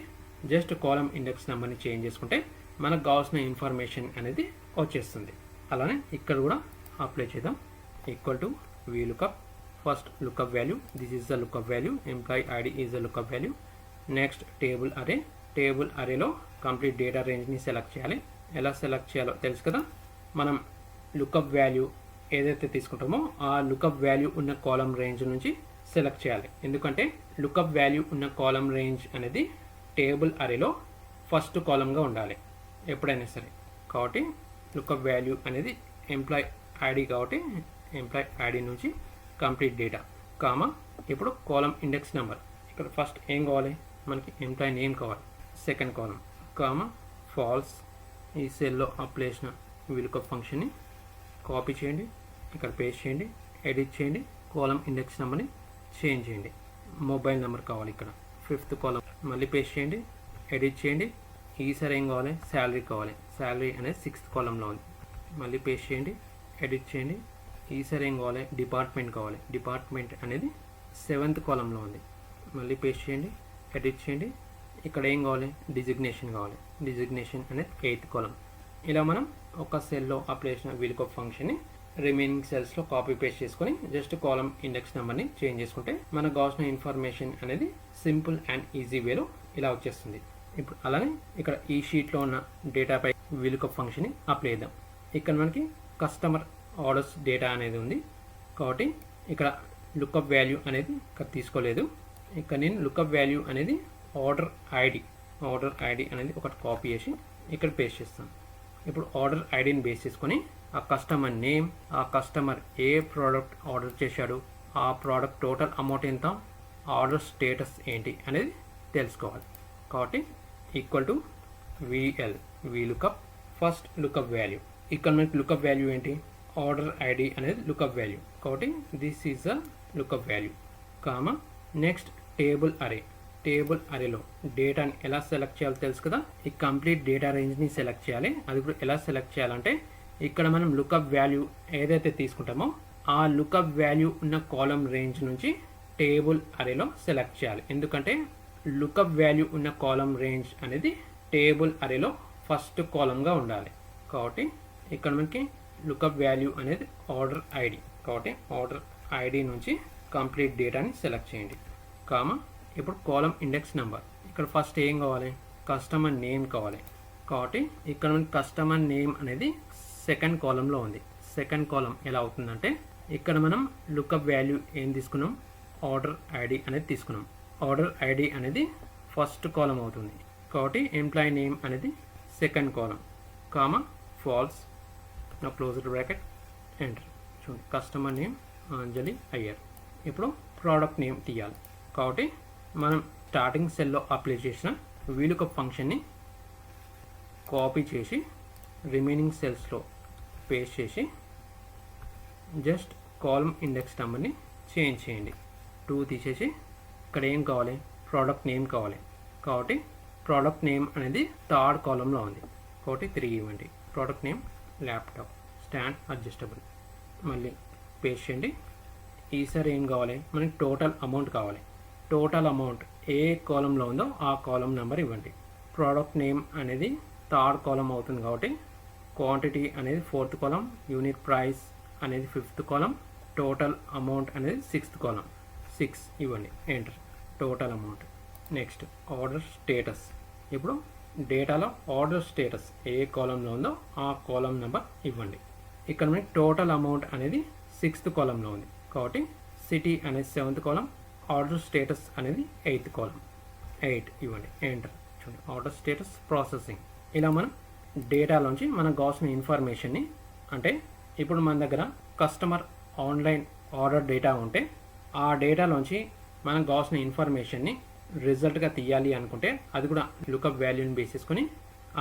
జస్ట్ కాలం ఇండెక్స్ నెంబర్ని చేంజ్ చేసుకుంటే మనకు కావాల్సిన ఇన్ఫర్మేషన్ అనేది వచ్చేస్తుంది. అలానే ఇక్కడ కూడా అప్లై చేద్దాం. Equal to VLOOKUP first lookup value, this is the lookup value, employee ID is the lookup value. Next table అరేలో కంప్లీట్ డేటా రేంజ్ని సెలెక్ట్ చేయాలి. ఎలా సెలెక్ట్ చేయాలో తెలుసు కదా, మనం లుకప్ వాల్యూ ఏదైతే తీసుకుంటామో ఆ లుకప్ వాల్యూ ఉన్న కాలం రేంజ్ నుంచి సెలెక్ట్ చేయాలి. ఎందుకంటే లుకప్ వాల్యూ ఉన్న కాలం రేంజ్ అనేది టేబుల్ అరేలో ఫస్ట్ కాలంగా ఉండాలి ఎప్పుడైనా సరే. కాబట్టి లుకప్ వాల్యూ అనేది ఎంప్లాయీ ఐడి కాబట్టి ఎంప్లాయీ ఐడి నుంచి కంప్లీట్ డేటా కామా. ఇప్పుడు కాలం ఇండెక్స్ నెంబర్, ఇక్కడ ఫస్ట్ ఏం కావాలి మనకి, ఎంప్లాయీ నేమ్ కావాలి సెకండ్ కాలం కామా ఫాల్స్. ఈ సెల్లో అప్లై చేసిన వీలుకప్ ఫంక్షన్ని కాపీ చేయండి, ఇక్కడ పేస్ట్ చేయండి, ఎడిట్ చేయండి, కాలం ఇండెక్స్ నెంబర్ని చేంజ్ చేయండి. మొబైల్ నెంబర్ కావాలి ఇక్కడ ఫిఫ్త్ కాలం, మళ్ళీ పేస్ట్ చేయండి, ఎడిట్ చేయండి. ఈసారి ఏం కావాలి, శాలరీ కావాలి, శాలరీ అనేది సిక్స్త్ కాలంలో ఉంది, మళ్ళీ పేస్ట్ చేయండి, ఎడిట్ చేయండి. ఈసారి ఏం కావాలి, డిపార్ట్మెంట్ కావాలి, డిపార్ట్మెంట్ అనేది సెవెంత్ కాలంలో ఉంది, మళ్ళీ పేస్ట్ చేయండి, ఎడిట్ చేయండి. ఇక్కడ ఏం కావాలి, డిజిగ్నేషన్ కావాలి, డిజిగ్నేషన్ అనేది ఎయిత్ కాలం. ఇలా మనం ఒక సెల్లో అప్లై చేసిన వీలుకప్ ఫంక్షన్ని రిమైనింగ్ సెల్స్లో కాపీ పేస్ట్ చేసుకొని జస్ట్ కాలం ఇండెక్స్ నెంబర్ని చేంజ్ చేసుకుంటే మనకు కావాల్సిన ఇన్ఫర్మేషన్ అనేది సింపుల్ అండ్ ఈజీ వేలో ఇలా వచ్చేస్తుంది. ఇప్పుడు అలానే ఇక్కడ ఈ షీట్లో ఉన్న డేటాపై వీలుకప్ ఫంక్షన్ని అప్లై చేద్దాం. ఇక్కడ మనకి కస్టమర్ ఆర్డర్స్ డేటా అనేది ఉంది కాబట్టి ఇక్కడ లుకప్ వాల్యూ అనేది ఇక్కడ తీసుకోలేదు. ఇక్కడ నేను లుకప్ వాల్యూ అనేది ఆర్డర్ ఐడి అనేది ఒకటి కాపీ చేసి ఇక్కడ పేస్ట్ చేస్తాను. ఇప్పుడు ఆర్డర్ ఐడిని బేస్ చేసుకొని ఆ కస్టమర్ నేమ్, ఆ కస్టమర్ ఏ ప్రోడక్ట్ ఆర్డర్ చేశాడు, ఆ ప్రోడక్ట్ టోటల్ అమౌంట్ ఎంత, ఆర్డర్ స్టేటస్ ఏంటి అనేది తెలుసుకోవాలి. కాబట్టి equal to VLOOKUP first lookup value. ఇక్కడ మనకి లుకప్ వాల్యూ ఏంటి, ఆర్డర్ ఐడి అనేది లుకప్ వాల్యూ కాబట్టి this is the lookup value comma. Next table అరేలో డేటాని ఎలా సెలెక్ట్ చేయాలో తెలుసు కదా, ఈ కంప్లీట్ డేటా రేంజ్ని సెలెక్ట్ చేయాలి. అది ఇప్పుడు ఎలా సెలెక్ట్ చేయాలంటే ఇక్కడ మనం లుకప్ వాల్యూ ఏదైతే తీసుకుంటామో ఆ లుకప్ వాల్యూ ఉన్న కాలం రేంజ్ నుంచి టేబుల్ అరేలో సెలెక్ట్ చేయాలి. ఎందుకంటే లుకప్ వాల్యూ ఉన్న కాలం రేంజ్ అనేది టేబుల్ అరేలో ఫస్ట్ కాలంగా ఉండాలి. కాబట్టి ఇక్కడ మనకి లుకప్ వాల్యూ అనేది ఆర్డర్ ఐడి. కాబట్టి ఆర్డర్ ఐడి నుంచి కంప్లీట్ డేటాని సెలెక్ట్ చేయండి. కామా ఇప్పుడు కాలం ఇండెక్స్ నెంబర్. ఇక్కడ ఫస్ట్ ఏం కావాలి? కస్టమర్ నేమ్ కావాలి. కాబట్టి ఇక్కడ మనకి కస్టమర్ నేమ్ అనేది సెకండ్ కాలంలో ఉంది. సెకండ్ కాలం ఎలా అవుతుందంటే ఇక్కడ మనం లుకప్ వాల్యూ ఏం తీసుకున్నాం? ఆర్డర్ ఐడి అనేది తీసుకున్నాం. ఆర్డర్ ఐడి అనేది ఫస్ట్ కాలం అవుతుంది. కాబట్టి ఎంప్లాయీ నేమ్ అనేది సెకండ్ కాలం. Comma false. నా క్లోజ్డ్ బ్రాకెట్ ఎంటర్. చూడండి కస్టమర్ నేమ్ అంజలి అయ్యర్. ఇప్పుడు ప్రోడక్ట్ నేమ్ తీయాలి. కాబట్టి మనం స్టార్టింగ్ సెల్లో అప్లై చేసిన వీలుకప్ ఫంక్షన్ని కాపీ చేసి రిమైనింగ్ సెల్స్లో పేస్ట్ చేసి జస్ట్ కాలమ్ ఇండెక్స్ నెంబర్ని చేంజ్ చేయండి. 2 తీసేసి ఇక్కడ ఏం కావాలి? ప్రోడక్ట్ నేమ్ కావాలి. కాబట్టి ప్రోడక్ట్ నేమ్ అనేది థర్డ్ కాలంలో ఉంది. కాబట్టి 3 ఇవ్వండి. Product name laptop stand adjustable. మళ్ళీ పేస్ట్ చేయండి. ఈసారి ఏం కావాలి? మనకి టోటల్ అమౌంట్ కావాలి. టోటల్ అమౌంట్ ఏ కాలంలో ఉందో ఆ కాలం నెంబర్ ఇవ్వండి. ప్రోడక్ట్ నేమ్ అనేది థర్డ్ కాలం అవుతుంది కాబట్టి క్వాంటిటీ అనేది 4th కాలం, యూనిట్ ప్రైస్ అనేది 5th కాలం, టోటల్ అమౌంట్ అనేది 6th కాలం. 6 ఇవ్వండి. Enter. Total amount. Next order status. ఇప్పుడు డేటాలో ఆర్డర్ స్టేటస్ ఏ కాలంలో ఉందో ఆ కాలం నెంబర్ ఇవ్వండి. ఇక్కడ మనకి టోటల్ అమౌంట్ అనేది 6th కాలంలో ఉంది కాబట్టి సిటీ అనేది 7th కాలం, ఆర్డర్ స్టేటస్ అనేది 8th కాలం. 8 ఇవ్వండి. ఎంటర్. చూడండి ఆర్డర్ స్టేటస్ ప్రాసెసింగ్. ఇలా మనం డేటాలోంచి మనకు కావాల్సిన ఇన్ఫర్మేషన్ని, అంటే ఇప్పుడు మన దగ్గర కస్టమర్ ఆన్లైన్ ఆర్డర్ డేటా ఉంటే ఆ డేటాలోంచి మనకు కావాల్సిన ఇన్ఫర్మేషన్ని రిజల్ట్గా తీయాలి అనుకుంటే అది కూడా లుకప్ వాల్యూని బేస్ చేసుకొని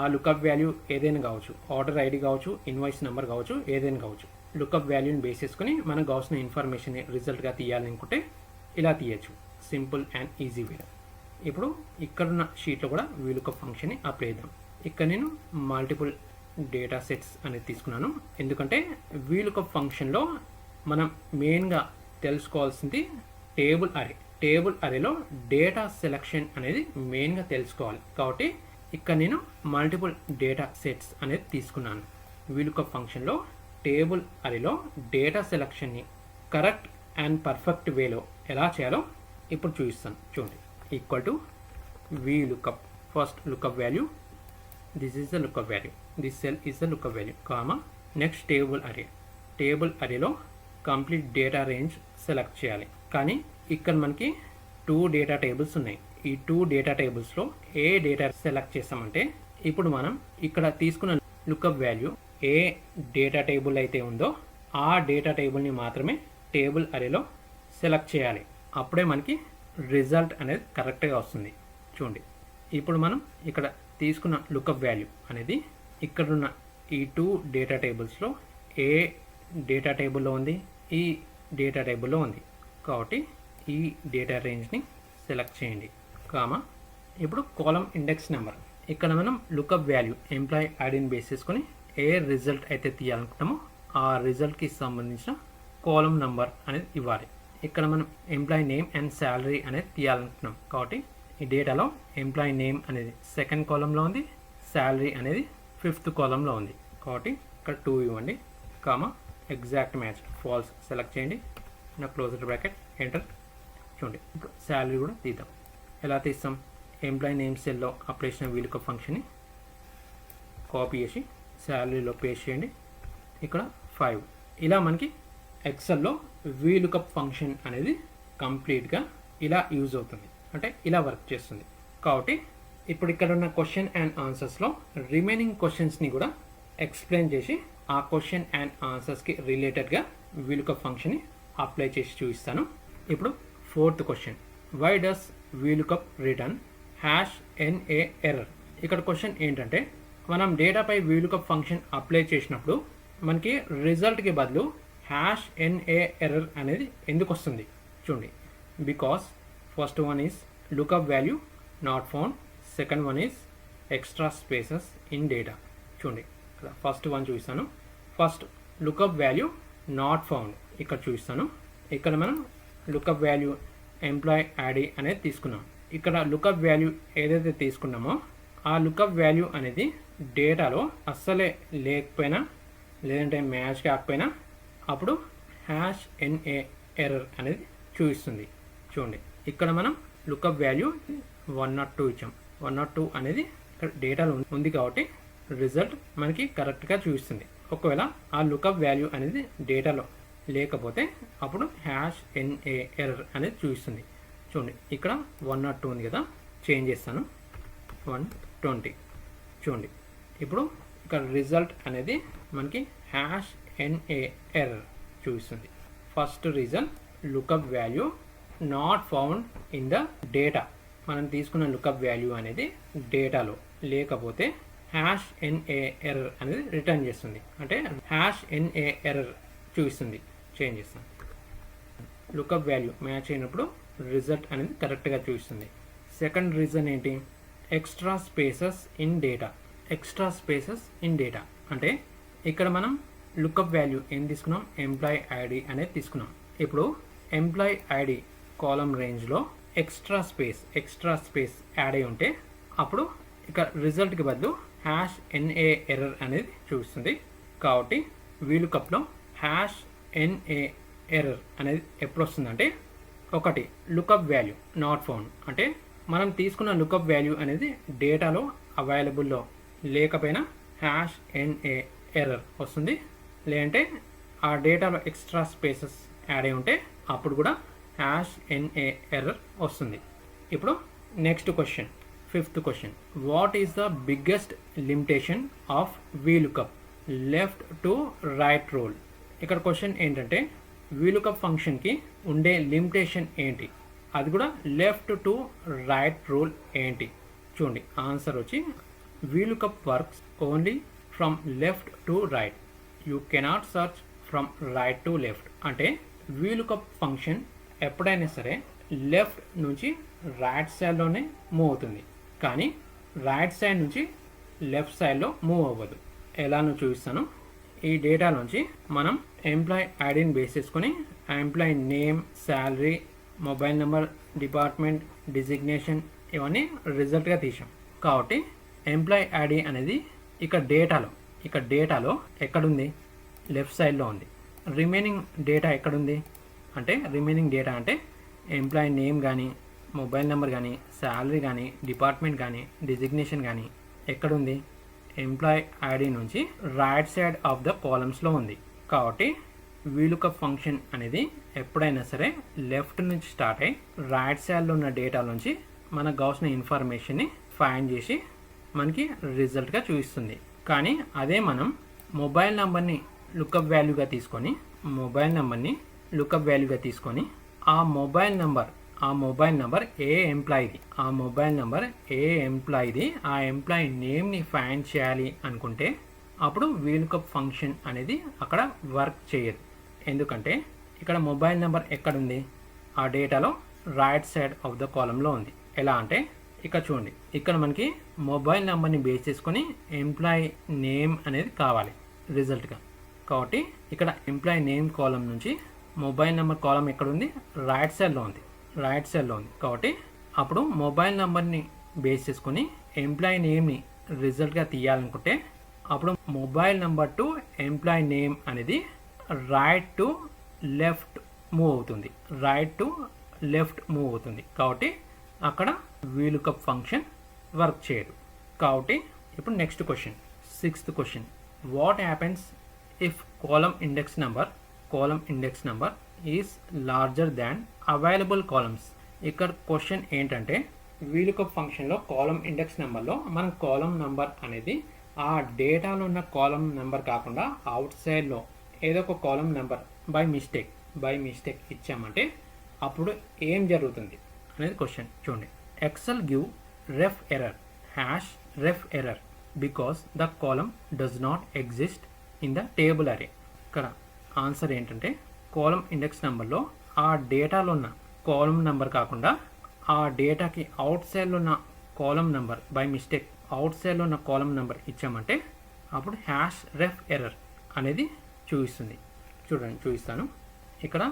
ఆ లుకప్ వాల్యూ ఏదైనా కావచ్చు, ఆర్డర్ ఐడి కావచ్చు, ఇన్వాయిస్ నెంబర్ కావచ్చు, ఏదైనా కావచ్చు, లుకప్ వాల్యూని బేస్ చేసుకొని మనకు కావాల్సిన ఇన్ఫర్మేషన్ని రిజల్ట్గా తీయాలి అనుకుంటే ఇలా తీయచ్చు. Simple and easy way. ఇప్పుడు ఇక్కడున్న షీట్లో కూడా వీలుకప్ ఫంక్షన్ని అప్లై చేద్దాం. ఇక్కడ నేను మల్టిపుల్ డేటా సెట్స్ అనేది తీసుకున్నాను. ఎందుకంటే వీలుకప్ ఫంక్షన్లో మనం మెయిన్గా తెలుసుకోవాల్సింది టేబుల్ అరే. టేబుల్ అరేలో డేటా సెలెక్షన్ అనేది మెయిన్గా తెలుసుకోవాలి. కాబట్టి ఇక్కడ నేను మల్టిపుల్ డేటా సెట్స్ అనేది తీసుకున్నాను. వీలుకప్ ఫంక్షన్లో టేబుల్ అరేలో డేటా సెలెక్షన్ని కరెక్ట్ అండ్ పర్ఫెక్ట్ వేలో ఎలా చేయాలో ఇప్పుడు చూపిస్తాను. చూడండి. Equal to VLOOKUP. First lookup value. This is the lookup value. This cell is the lookup value. Comma next table array. Table అరేలో కంప్లీట్ డేటా రేంజ్ సెలెక్ట్ చేయాలి. కానీ ఇక్కడ మనకి 2 డేటా టేబుల్స్ ఉన్నాయి. ఈ 2 డేటా టేబుల్స్లో ఏ డేటా సెలెక్ట్ చేస్తామంటే ఇప్పుడు మనం ఇక్కడ తీసుకున్న లుకప్ వాల్యూ ఏ డేటా టేబుల్ అయితే ఉందో ఆ డేటా టేబుల్ని మాత్రమే టేబుల్ అరేలో సెలెక్ట్ చేయాలి. అప్పుడే మనకి రిజల్ట్ అనేది కరెక్ట్గా వస్తుంది. చూడండి. ఇప్పుడు మనం ఇక్కడ తీసుకున్న లుకప్ వాల్యూ అనేది ఇక్కడున్న ఈ 2 డేటా టేబుల్స్లో ఏ డేటా టేబుల్లో ఉంది? ఈ డేటా టేబుల్లో ఉంది. కాబట్టి ఈ డేటా రేంజ్ని సెలెక్ట్ చేయండి. కామా ఇప్పుడు కాలం ఇండెక్స్ నెంబర్. ఇక్కడ మనం లుకప్ వాల్యూ ఎంప్లాయీ ఐడిని బేస్ చేసుకొని ఏ రిజల్ట్ అయితే తీయాలనుకుంటామో ఆ రిజల్ట్కి సంబంధించిన కాలం నెంబర్ అనేది ఇవ్వాలి. ఇక్కడ మనం ఎంప్లాయీ నేమ్ అండ్ శాలరీ అనేది తీయాలనుకుంటున్నాం. కాబట్టి ఈ డేటాలో ఎంప్లాయీ నేమ్ అనేది సెకండ్ కాలంలో ఉంది, శాలరీ అనేది 5th కాలంలో ఉంది. కాబట్టి ఇక్కడ 2 ఇవ్వండి. Comma exact match false select చేయండి. నా క్లోజ్డ్ బ్రాకెట్ ఎంటర్. చూడండి. ఇప్పుడు శాలరీ కూడా తీద్దాం. ఎలా తీస్తాం? ఎంప్లాయీ నేమ్ సెల్లో అప్లై చేసిన వీలుకప్ ఫంక్షన్ని కాపీ చేసి శాలరీలో పేస్ట్ చేయండి. ఇక్కడ 5. ఇలా మనకి ఎక్సెల్లో వీలుకప్ ఫంక్షన్ అనేది కంప్లీట్గా ఇలా యూజ్ అవుతుంది, అంటే ఇలా వర్క్ చేస్తుంది. కాబట్టి ఇప్పుడు ఇక్కడ ఉన్న క్వశ్చన్ అండ్ ఆన్సర్స్లో రిమైనింగ్ క్వశ్చన్స్ని కూడా ఎక్స్ప్లెయిన్ చేసి ఆ క్వశ్చన్ అండ్ ఆన్సర్స్కి రిలేటెడ్గా వీలుకప్ ఫంక్షన్ని అప్లై చేసి చూపిస్తాను. ఇప్పుడు 4th question. Why does VLOOKUP return #NA error? ఇక్కడ క్వశ్చన్ ఏంటంటే మనం డేటాపై వీలుకప్ ఫంక్షన్ అప్లై చేసినప్పుడు మనకి రిజల్ట్కి బదులు #NA ఎర్రర్ అనేది ఎందుకు వస్తుంది? చూడండి. Because first one is lookup value not found, second one is extra spaces in data. చూడండి. ఫస్ట్ వన్ చూపిస్తాను. First lookup value not found ఇక్కడ చూపిస్తాను. ఇక్కడ మనం లుకప్ వాల్యూ ఎంప్లాయ్ ఐడి అనేది తీసుకున్నాం. ఇక్కడ లుకప్ వాల్యూ ఏదైతే తీసుకున్నామో ఆ లుకప్ వాల్యూ అనేది డేటాలో అస్సలే లేకపోయినా లేదంటే మ్యాచ్ కాకపోయినా అప్పుడు #NA ఎర్రర్ అనేది చూపిస్తుంది. చూడండి, ఇక్కడ మనం లుకప్ వాల్యూ 102 ఇచ్చాం. 102 అనేది ఇక్కడ డేటాలో ఉంది కాబట్టి రిజల్ట్ మనకి కరెక్ట్గా చూపిస్తుంది. ఒకవేళ ఆ లుకప్ వాల్యూ అనేది డేటాలో లేకపోతే అప్పుడు #NA ఎర్రర్ అనేది చూపిస్తుంది. చూడండి, ఇక్కడ 102 ఉంది కదా, చేంజ్ చేస్తాను 120. చూడండి, ఇప్పుడు ఇక్కడ రిజల్ట్ అనేది మనకి #NA ఎర్రర్ చూపిస్తుంది. First reason lookup value not found in the data. మనం తీసుకున్న లుకప్ వాల్యూ అనేది డేటాలో లేకపోతే #NA ఎర్రర్ అనేది రిటర్న్ చేస్తుంది. అంటే #NA ఎర్రర్ చూపిస్తుంది. చేంజ్ చేస్తాం. లుకప్ వాల్యూ మ్యాచ్ అయినప్పుడు రిజల్ట్ అనేది కరెక్ట్గా చూపిస్తుంది. సెకండ్ రీజన్ ఏంటి? Extra spaces in data. Extra spaces in data అంటే ఇక్కడ మనం లుకప్ వాల్యూ ఏం తీసుకున్నాం? ఎంప్లాయ్ ఐడి అనేది తీసుకున్నాం. ఇప్పుడు ఎంప్లాయ్ ఐడి కాలమ్ రేంజ్లో ఎక్స్ట్రా స్పేస్ యాడ్ అయి ఉంటే అప్పుడు ఇక రిజల్ట్కి బదులు #NA ఎర్రర్ అనేది చూపిస్తుంది. కాబట్టి వీలుకప్లో #NA ఎర్రర్ అనేది ఎప్పుడు వస్తుందంటే, ఒకటి లుకప్ వాల్యూ నాట్ ఫౌండ్ అంటే మనం తీసుకున్న లుకప్ వాల్యూ అనేది డేటాలో అవైలబుల్లో లేకపోయినా #NA ఎర్రర్ వస్తుంది. లేదంటే ఆ డేటాలో ఎక్స్ట్రా స్పేసెస్ యాడ్ అయి ఉంటే అప్పుడు కూడా #NA ఎర్రర్ వస్తుంది. ఇప్పుడు next question, fifth question, what is the biggest limitation of VLOOKUP left to right rule? ఇక్కడ క్వశ్చన్ ఏంటంటే VLOOKUP ఫంక్షన్కి ఉండే లిమిటేషన్ ఏంటి, అది కూడా లెఫ్ట్ టు రైట్ రూల్ ఏంటి? చూడండి, ఆన్సర్ వచ్చి VLOOKUP works only from left to right, you cannot search from right to left. అంటే VLOOKUP ఫంక్షన్ ఎప్పుడైనా సరే లెఫ్ట్ నుంచి రైట్ సైడ్లోనే మూవ్ అవుతుంది, కానీ రైట్ సైడ్ నుంచి లెఫ్ట్ సైడ్లో మూవ్ అవ్వదు. ఎలానో చూపిస్తాను. ఈ డేటా నుంచి మనం ఎంప్లాయ్ ఐడిని బేస్ చేసుకొని employee name, salary, mobile number, department, designation ఇవన్నీ రిజల్ట్గా తీసాం. కాబట్టి ఎంప్లాయ్ ఐడి అనేది ఇక్కడ డేటాలో ఎక్కడుంది? లెఫ్ట్ సైడ్లో ఉంది. రిమైనింగ్ డేటా ఎక్కడుంది అంటే, రిమైనింగ్ డేటా అంటే ఎంప్లాయ్ నేమ్ కానీ, మొబైల్ నెంబర్ కానీ, శాలరీ కానీ, డిపార్ట్మెంట్ కానీ, డిజిగ్నేషన్ కానీ ఎక్కడుంది? ఎంప్లాయ్ ఐడి నుంచి రైట్ సైడ్ ఆఫ్ ద కాలమ్స్లో ఉంది. కాబట్టి VLOOKUP ఫంక్షన్ అనేది ఎప్పుడైనా సరే లెఫ్ట్ నుంచి స్టార్ట్ అయ్యి రైట్ సైడ్లో ఉన్న డేటా నుంచి మనకు కావాల్సిన ఇన్ఫర్మేషన్ని ఫైండ్ చేసి మనకి రిజల్ట్గా చూపిస్తుంది. కానీ అదే మనం మొబైల్ నెంబర్ని లుకప్ వాల్యూగా తీసుకొని ఆ మొబైల్ నెంబర్ ఏ ఎంప్లాయీది, ఆ ఎంప్లాయీ నేమ్ని ఫైండ్ చేయాలి అనుకుంటే అప్పుడు VLOOKUP ఫంక్షన్ అనేది అక్కడ వర్క్ చేయదు. ఎందుకంటే ఇక్కడ మొబైల్ నెంబర్ ఎక్కడుంది? ఆ డేటాలో రైట్ సైడ్ ఆఫ్ ద కాలంలో ఉంది. ఎలా అంటే ఇక్కడ చూడండి, ఇక్కడ మనకి మొబైల్ నెంబర్ని బేస్ చేసుకొని ఎంప్లాయీ నేమ్ అనేది కావాలి రిజల్ట్గా. కాబట్టి ఇక్కడ ఎంప్లాయీ నేమ్ కాలం నుంచి మొబైల్ నెంబర్ కాలం ఎక్కడుంది? రైట్ సైడ్లో ఉంది. కాబట్టి అప్పుడు మొబైల్ నెంబర్ని బేస్ చేసుకొని ఎంప్లాయీ నేమ్ని రిజల్ట్గా తీయాలనుకుంటే అప్పుడు mobile number to employee name అనేది రైట్ టు లెఫ్ట్ మూవ్ అవుతుంది. కాబట్టి అక్కడ VLOOKUP ఫంక్షన్ వర్క్ చేయదు. కాబట్టి ఇప్పుడు next question, sixth question, what happens if column index number is larger than available columns? ఇక్కడ క్వశ్చన్ ఏంటంటే VLOOKUP ఫంక్షన్లో కాలమ్ ఇండెక్స్ నెంబర్లో మనం కాలమ్ నెంబర్ అనేది ఆ డేటాలో ఉన్న కాలమ్ నెంబర్ కాకుండా అవుట్ సైడ్లో ఏదో ఒక కాలమ్ నెంబర్ బై మిస్టేక్ ఇచ్చామంటే అప్పుడు ఏం జరుగుతుంది అనేది క్వశ్చన్. చూడండి, Excel give ref error because the column does not exist in the table array. ఇక్కడ ఆన్సర్ ఏంటంటే కాలమ్ ఇండెక్స్ నెంబర్లో ఆ డేటాలో ఉన్న కాలమ్ నెంబర్ కాకుండా ఆ డేటాకి అవుట్ సైడ్లో ఉన్న column number by mistake out సైడ్లో ఉన్న కాలమ్ నెంబర్ ఇచ్చామంటే అప్పుడు #ref ఎర్రర్ అనేది చూపిస్తుంది. చూడండి, చూపిస్తాను. ఇక్కడ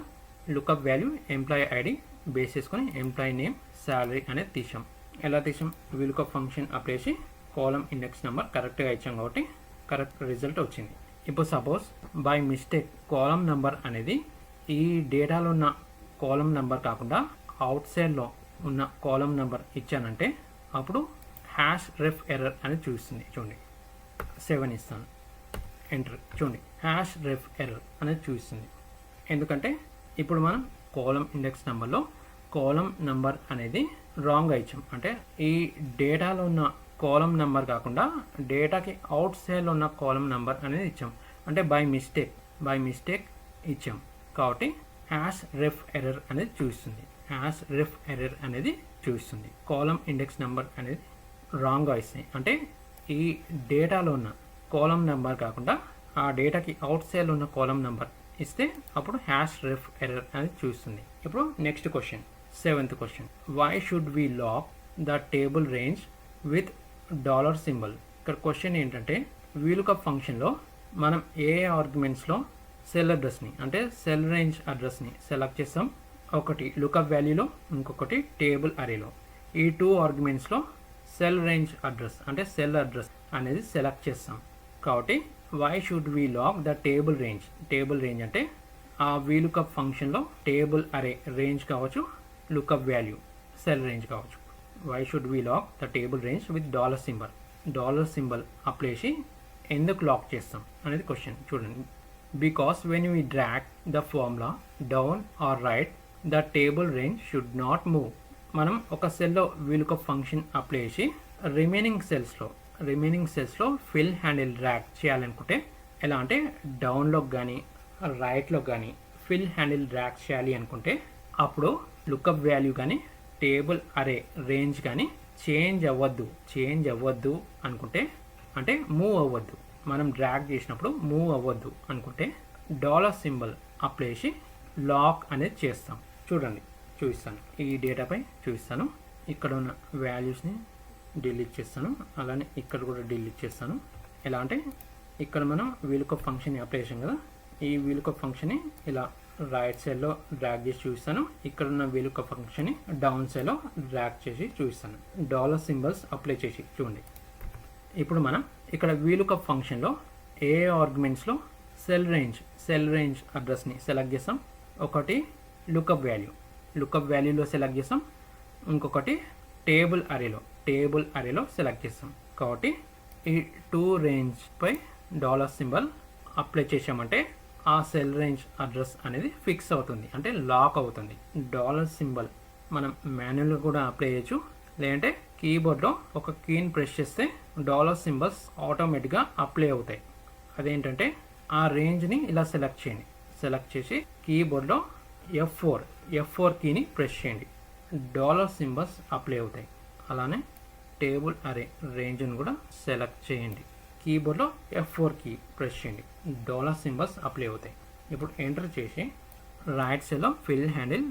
lookup value employee ID base చేసుకొని ఎంప్లాయీ నేమ్ శాలరీ అనేది తీసాం. ఎలా తీసాం? వీలుకప్ ఫంక్షన్ అప్లై చేసి కాలం ఇండెక్స్ నెంబర్ కరెక్ట్గా ఇచ్చాం కాబట్టి కరెక్ట్ రిజల్ట్ వచ్చింది. ఇప్పుడు suppose by mistake column number అనేది ఈ డేటాలో ఉన్న కాలం నెంబర్ కాకుండా అవుట్ సైడ్లో ఉన్న కాలం నెంబర్ ఇచ్చానంటే అప్పుడు హ్యాష్ రెఫ్ ఎర్రర్ అనేది చూస్తుంది. చూడండి 7 ఇస్తాను, ఎంటర్. చూడండి హ్యాష్ రెఫ్ ఎర్రర్ అనేది చూస్తుంది. ఎందుకంటే ఇప్పుడు మనం కాలం ఇండెక్స్ నెంబర్లో కాలం నెంబర్ అనేది రాంగ్గా ఇచ్చాం. అంటే ఈ డేటాలో ఉన్న కాలం నెంబర్ కాకుండా డేటాకి అవుట్ సైడ్లో ఉన్న కాలం నెంబర్ అనేది ఇచ్చాం. అంటే బై మిస్టేక్ ఇచ్చాం కాబట్టి హ్యాష్ రెఫ్ ఎర్రర్ అనేది చూస్తుంది. హ్యాష్ రెఫ్ ఎర్రర్ అనేది చూస్తుంది. కాలం ఇండెక్స్ నెంబర్ అనేది రాంగ్గా ఇస్తాయి. అంటే ఈ డేటాలో ఉన్న కాలం నెంబర్ కాకుండా ఆ డేటాకి అవుట్ సైడ్ ఉన్న కాలం నెంబర్ ఇస్తే అప్పుడు హ్యాష్ రెఫ్ ఎర్రర్ అనేది చూస్తుంది. ఇప్పుడు next question, 7th question. Why should we lock the table range with dollar symbol? ఇక్కడ క్వశ్చన్ ఏంటంటే వీలుకప్ ఫంక్షన్లో మనం ఏ ఆర్గ్యుమెంట్స్లో సెల్ అడ్రస్ని అంటే సెల్ రేంజ్ అడ్రస్ని సెలెక్ట్ చేస్తాం. ఒకటి లుకప్ వాల్యూలో, ఇంకొకటి టేబుల్ అరేలో. ఈ 2 ఆర్గ్యుమెంట్స్లో సెల్ రేంజ్ అడ్రస్ అంటే సెల్ అడ్రస్ అనేది సెలెక్ట్ చేస్తాం. కాబట్టి why should we lock the table range అంటే ఆ వీలుకప్ ఫంక్షన్లో టేబుల్ అరే రేంజ్ కావచ్చు, లుకప్ వాల్యూ సెల్ రేంజ్ కావచ్చు. Why should we lock the table range with dollar symbol apply చేసి ఎందుకు లాక్ చేస్తాం అనేది క్వశ్చన్. చూడండి, because when we drag the formula down or right the table range should not move. మనం ఒక సెల్లో VLOOKUP function apply చేసి remaining సెల్స్లో fill handle drag చేయాలనుకుంటే ఎలా అంటే డౌన్లో కానీ రైట్లో కానీ ఫిల్ హ్యాండిల్ డ్రాగ్ చేయాలి అనుకుంటే అప్పుడు లుకప్ వాల్యూ కానీ టేబుల్ అరే రేంజ్ కానీ చేంజ్ అవ్వద్దు అనుకుంటే, అంటే మూవ్ అవ్వద్దు, మనం డ్రాగ్ చేసినప్పుడు మూవ్ అవ్వద్దు అనుకుంటే డాలర్ సింబల్ అప్లై చేసి లాక్ అనేది చేస్తాం. చూడండి చూపిస్తాను, ఈ డేటాపై చూపిస్తాను. ఇక్కడ ఉన్న వాల్యూస్ని డిలీట్ చేస్తాను, అలానే ఇక్కడ కూడా డిలీట్ చేస్తాను. ఎలా అంటే ఇక్కడ మనం వీలుకప్ ఫంక్షన్ అప్లై చేసాం కదా, ఈ వీలుకప్ ఫంక్షన్ని ఇలా రైట్ సైడ్లో డ్రాగ్ చేసి చూపిస్తాను. ఇక్కడ ఉన్న వీలుకప్ ఫంక్షన్ని డౌన్ సైడ్లో డ్రాగ్ చేసి చూపిస్తాను. డాలర్ సింబల్స్ అప్లై చేసి చూడండి. ఇప్పుడు మనం ఇక్కడ వీలుకప్ ఫంక్షన్లో ఏ ఆర్గ్యుమెంట్స్లో సెల్ రేంజ్ అడ్రస్ని సెలెక్ట్ చేస్తాం. ఒకటి లుకప్ వాల్యూలో సెలెక్ట్ చేస్తాం, ఇంకొకటి టేబుల్ అరేలో సెలెక్ట్ చేస్తాం. కాబట్టి ఈ 2 రేంజ్ పై డాలర్ సింబల్ అప్లై చేసామంటే ఆ సెల్ రేంజ్ అడ్రస్ అనేది ఫిక్స్ అవుతుంది, అంటే లాక్ అవుతుంది. డాలర్ సింబల్ మనం మాన్యువల్గా కూడా అప్లై చేయొచ్చు, లేదంటే కీబోర్డ్లో ఒక కీని ప్రెస్ చేస్తే డాలర్ సింబల్స్ ఆటోమేటిక్గా అప్లై అవుతాయి. అదేంటంటే ఆ రేంజ్ని ఇలా సెలెక్ట్ చేసి కీబోర్డ్లో F4 కీని ప్రెస్ చేయండి, డాలర్ సింబల్స్ అప్లై అవుతాయి. అలానే టేబుల్ అరే రేంజ్ని కూడా సెలెక్ట్ చేయండి, కీబోర్డ్లో F4 కీ ప్రెస్ చేయండి, డాలర్ సింబల్స్ అప్లై అవుతాయి. ఇప్పుడు ఎంటర్ చేసి రైట్ సైడ్లో ఫిల్ హ్యాండిల్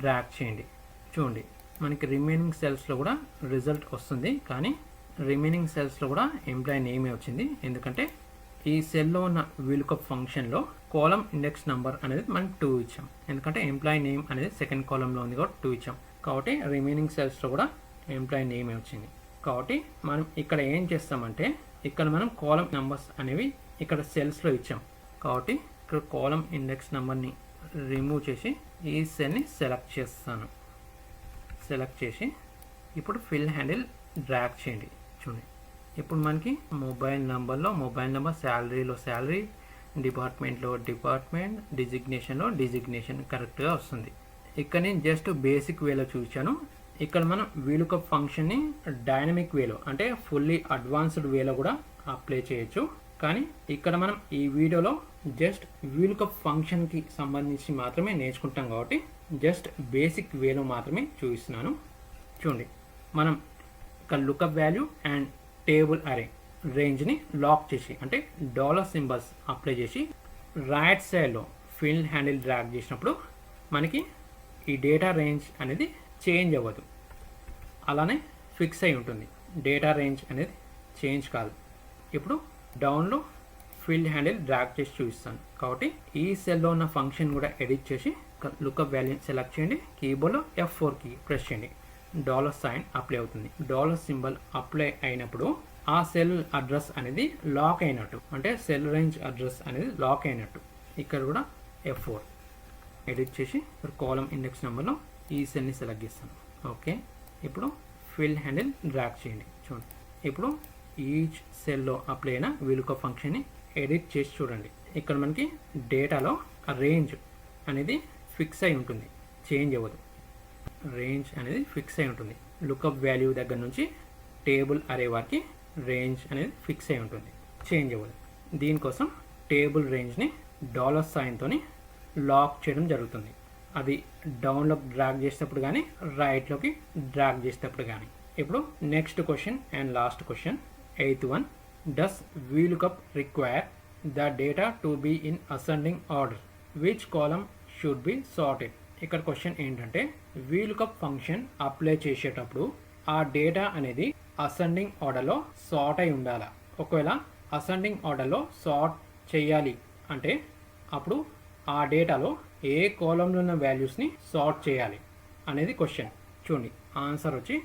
డ్రాగ్ చేయండి. చూడండి మనకి రిమైనింగ్ సెల్స్లో కూడా రిజల్ట్ వస్తుంది, కానీ రిమైనింగ్ సెల్స్లో కూడా ఎంప్లాయీ నేమే వచ్చింది. ఎందుకంటే ఈ సెల్లో ఉన్న వీలుకప్ ఫంక్షన్లో కాలం ఇండెక్స్ నెంబర్ అనేది మనం 2 ఇచ్చాం, ఎందుకంటే ఎంప్లాయీ నేమ్ అనేది సెకండ్ కాలంలో ఉంది కాబట్టి 2 ఇచ్చాం. కాబట్టి రిమైనింగ్ సెల్స్లో కూడా ఎంప్లాయీ నేమే వచ్చింది. కాబట్టి మనం ఇక్కడ ఏం చేస్తామంటే ఇక్కడ మనం కాలం నెంబర్స్ అనేవి ఇక్కడ సెల్స్లో ఇచ్చాం, కాబట్టి ఇక్కడ కాలం ఇండెక్స్ నెంబర్ని రిమూవ్ చేసి ఈ సెల్ని సెలెక్ట్ చేసి ఇప్పుడు ఫిల్ హ్యాండిల్ డ్రాగ్ చేయండి. చూడండి ఇప్పుడు మనకి మొబైల్ నెంబర్, శాలరీలో శాలరీ, డిపార్ట్మెంట్లో డిపార్ట్మెంట్, డిజిగ్నేషన్ కరెక్ట్గా వస్తుంది. ఇక్కడ నేను జస్ట్ బేసిక్ వేలో చూపించాను. ఇక్కడ మనం వీలుకప్ ఫంక్షన్ని డైనమిక్ వేలో అంటే ఫుల్లీ అడ్వాన్స్డ్ వేలో కూడా అప్లై చేయొచ్చు, కానీ ఇక్కడ మనం ఈ వీడియోలో జస్ట్ వీలుకప్ ఫంక్షన్కి సంబంధించి మాత్రమే నేర్చుకుంటాం కాబట్టి జస్ట్ బేసిక్ వేలో మాత్రమే చూపిస్తున్నాను. చూడండి మనం ఇక్కడ లుకప్ వాల్యూ అండ్ టేబుల్ అరే రేంజ్ని లాక్ చేసి అంటే డాలర్ సింబల్స్ అప్లై చేసి రైట్ సైడ్లో ఫిల్ హ్యాండిల్ డ్రాగ్ చేసినప్పుడు మనకి ఈ డేటా రేంజ్ అనేది చేంజ్ అవ్వదు, అలానే ఫిక్స్ అయి ఉంటుంది. డేటా రేంజ్ అనేది చేంజ్ కాదు. ఇప్పుడు డౌన్లో ఫిల్ హ్యాండిల్ డ్రాగ్ చేసి చూపిస్తాను, కాబట్టి ఈ సెల్లో ఉన్న ఫంక్షన్ కూడా ఎడిట్ చేసి లుకప్ వాల్యూని సెలెక్ట్ చేయండి, కీబోర్డ్లో F4 కీ ప్రెస్ చేయండి, $సైన్ అప్లై అవుతుంది. సింబల్ అప్లై అయినప్పుడు ఆ సెల్ అడ్రస్ అనేది లాక్ అయినట్టు, అంటే సెల్ రేంజ్ అడ్రస్ అనేది లాక్ అయినట్టు. ఇక్కడ కూడా F4 ఎడిట్ చేసి కాలం ఇండెక్స్ నెంబర్లో ఈ సెల్ని సెలెక్ట్ చేస్తాను. ఓకే, ఇప్పుడు ఫిల్ హ్యాండిల్ డ్రాగ్ చేయండి. చూడండి, ఇప్పుడు ఈచ్ సెల్లో అప్లై అయిన VLOOKUP ఫంక్షన్ని ఎడిట్ చేసి చూడండి. ఇక్కడ మనకి డేటాలో రేంజ్ అనేది ఫిక్స్ అయి ఉంటుంది, చేంజ్ అవ్వదు. రేంజ్ అనేది ఫిక్స్ అయి ఉంటుంది. లుకప్ వాల్యూ దగ్గర నుంచి టేబుల్ అరే వరకు రేంజ్ అనేది ఫిక్స్ అయి ఉంటుంది, చేంజ్ అవ్వదు. దీనికోసం టేబుల్ రేంజ్ని $సైన్తో లాక్ చేయడం జరుగుతుంది. అది డౌన్లోకి డ్రాగ్ చేసేటప్పుడు కానీ రైట్లోకి డ్రాగ్ చేసేటప్పుడు కానీ. ఇప్పుడు next question and last question, 8th one. Does VLOOKUP require the data to be in ascending order? Which column should be sorted? ఇక్కడ క్వశ్చన్ ఏంటంటే VLOOKUP ఫంక్షన్ అప్లై చేసేటప్పుడు ఆ డేటా అనేది అసెండింగ్ ఆర్డర్లో సార్ట్ అయి ఉండాలా? ఒకవేళ అసెండింగ్ ఆర్డర్లో సార్ట్ చేయాలి అంటే అప్పుడు ఆ డేటాలో ఏ కాలంలో ఉన్న వాల్యూస్ని సార్ట్ చేయాలి అనేది క్వశ్చన్. చూడండి, ఆన్సర్ వచ్చి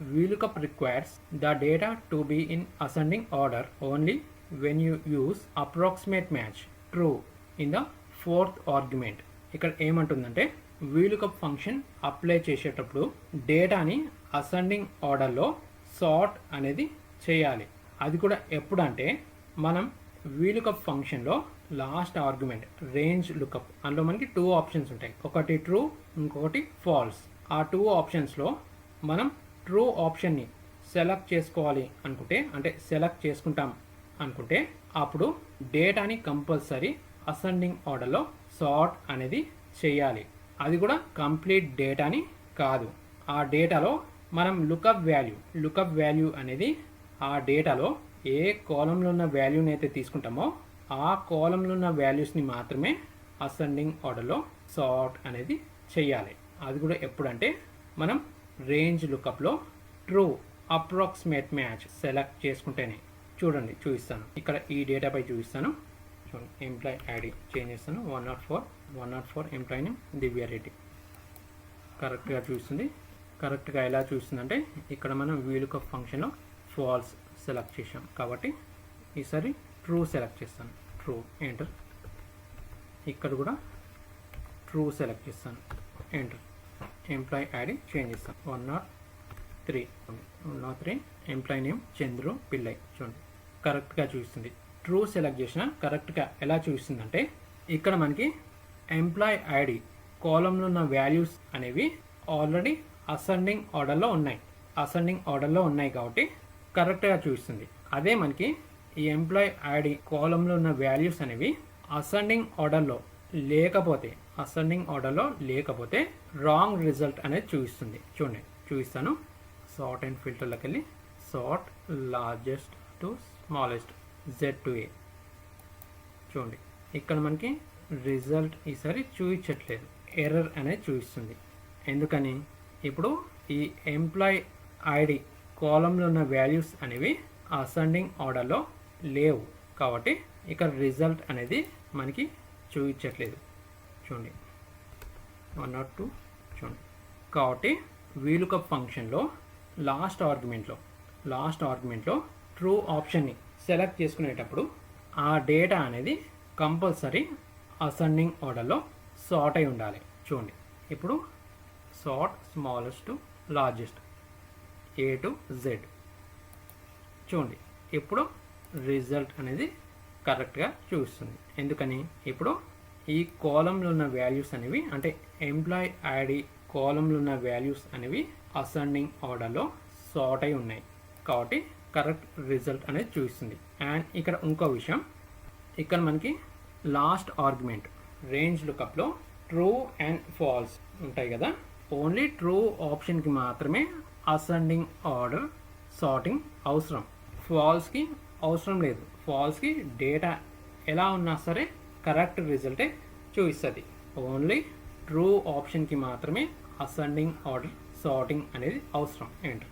VLOOKUP requires the data to be in ascending order only when you use approximate match true in the 4th argument. ఇక్కడ ఏమంటుందంటే VLOOKUP ఫంక్షన్ అప్లై చేసేటప్పుడు డేటాని అసెండింగ్ ఆర్డర్లో సార్ట్ అనేది చేయాలి. అది కూడా ఎప్పుడంటే మనం VLOOKUP ఫంక్షన్లో లాస్ట్ ఆర్గ్యుమెంట్ రేంజ్ లుకప్, అందులో మనకి 2 ఆప్షన్స్ ఉంటాయి, ఒకటి ట్రూ ఇంకొకటి ఫాల్స్. ఆ 2 ఆప్షన్స్లో మనం ట్రూ ఆప్షన్ని సెలెక్ట్ చేసుకోవాలి అనుకుంటే, అంటే సెలెక్ట్ చేసుకుంటాం అనుకుంటే అప్పుడు డేటాని కంపల్సరీ అసెండింగ్ ఆర్డర్లో సార్ట్ అనేది చేయాలి. అది కూడా కంప్లీట్ డేటాని కాదు. ఆ డేటాలో మనం లుకప్ వాల్యూ అనేది ఆ డేటాలో ఏ కాలంలో ఉన్న వాల్యూని అయితే తీసుకుంటామో ఆ కాలంలో ఉన్న వాల్యూస్ని మాత్రమే అసెండింగ్ ఆర్డర్లో సార్ట్ అనేది చేయాలి. అది కూడా ఎప్పుడంటే మనం రేంజ్ లుకప్లో ట్రూ అప్రాక్సిమేట్ మ్యాచ్ సెలెక్ట్ చేసుకుంటేనే. చూడండి, చూపిస్తాను, ఇక్కడ ఈ డేటాపై చూపిస్తాను. చూడండి, ఎంప్లాయ్ ఐడి చేంజ్ చేస్తాను, 104 ఎంప్లాయ్ నేమ్ దివ్యారెడ్డి. కరెక్ట్గా చూస్తుంది. కరెక్ట్గా ఎలా చూస్తుందంటే ఇక్కడ మనం VLOOKUP ఫంక్షన్లో ఫాల్స్ సెలెక్ట్ చేసాం కాబట్టి ఈసారి ట్రూ సెలెక్ట్ చేస్తాను, ట్రూ ఎంటర్. ఇక్కడ కూడా ట్రూ సెలెక్ట్ చేస్తాను, ఎంటర్. ఎంప్లాయ్ ఐడి చేంజ్ చేస్తాను, 103 ఎంప్లాయ్ నేమ్ చంద్రు పిల్లై. చూడండి, కరెక్ట్గా చూపిస్తుంది. ట్రూ సెలెక్ట్ చేసిన కరెక్ట్గా ఎలా చూపిస్తుందంటే ఇక్కడ మనకి ఎంప్లాయ్ ఐడి కాలంలో ఉన్న వాల్యూస్ అనేవి ఆల్రెడీ అసెండింగ్ ఆర్డర్లో ఉన్నాయి కాబట్టి కరెక్ట్గా చూపిస్తుంది. అదే మనకి ఈ ఎంప్లాయ్ ఐడి కాలంలో ఉన్న వాల్యూస్ అనేవి అసెండింగ్ ఆర్డర్లో లేకపోతే రాంగ్ రిజల్ట్ అనేది చూపిస్తుంది. చూడండి, చూపిస్తాను. సార్ట్ అండ్ ఫిల్టర్లోకి వెళ్ళి sort largest to smallest Z to A. చూడండి, ఇక్కడ మనకి రిజల్ట్ ఈసారి చూపించట్లేదు, ఎర్రర్ అనేది చూపిస్తుంది. ఎందుకని? ఇప్పుడు ఈ ఎంప్లాయ్ ఐడి కాలంలో ఉన్న వాల్యూస్ అనేవి అసెండింగ్ ఆర్డర్లో లేవు కాబట్టి ఇక్కడ రిజల్ట్ అనేది మనకి చూపించట్లేదు. చూడండి, 102. చూడండి, కాబట్టి VLOOKUP ఫంక్షన్లో లాస్ట్ ఆర్గ్యుమెంట్లో ట్రూ ఆప్షన్ని సెలెక్ట్ చేసుకునేటప్పుడు ఆ డేటా అనేది కంపల్సరీ అసెండింగ్ ఆర్డర్లో సార్ట్ అయి ఉండాలి. చూడండి, ఇప్పుడు sort smallest to largest A to Z. చూడండి, ఇప్పుడు రిజల్ట్ అనేది కరెక్ట్గా చూపిస్తుంది. ఎందుకని? ఇప్పుడు ఈ కాలంలో ఉన్న వాల్యూస్ అనేవి, అంటే ఎంప్లాయ్ ఐడి కాలంలో ఉన్న వాల్యూస్ అనేవి అసెండింగ్ ఆర్డర్లో సార్ట్ అయి ఉన్నాయి కాబట్టి కరెక్ట్ రిజల్ట్ అనేది చూపిస్తుంది. అండ్ ఇక్కడ ఇంకో విషయం, ఇక్కడ మనకి లాస్ట్ ఆర్గ్యుమెంట్ రేంజ్ లుకప్లో ట్రూ అండ్ ఫాల్స్ ఉంటాయి కదా, ఓన్లీ ట్రూ ఆప్షన్కి మాత్రమే అసెండింగ్ ఆర్డర్ సార్టింగ్ అవసరం, ఫాల్స్కి అవసరం లేదు. ఫాల్స్కి డేటా ఎలా ఉన్నా సరే కరెక్ట్ రిజల్టే చూపిస్తుంది. ఓన్లీ ట్రూ ఆప్షన్కి మాత్రమే అసెండింగ్ ఆర్డర్ సార్టింగ్ అనేది అవసరం. ఏంటి,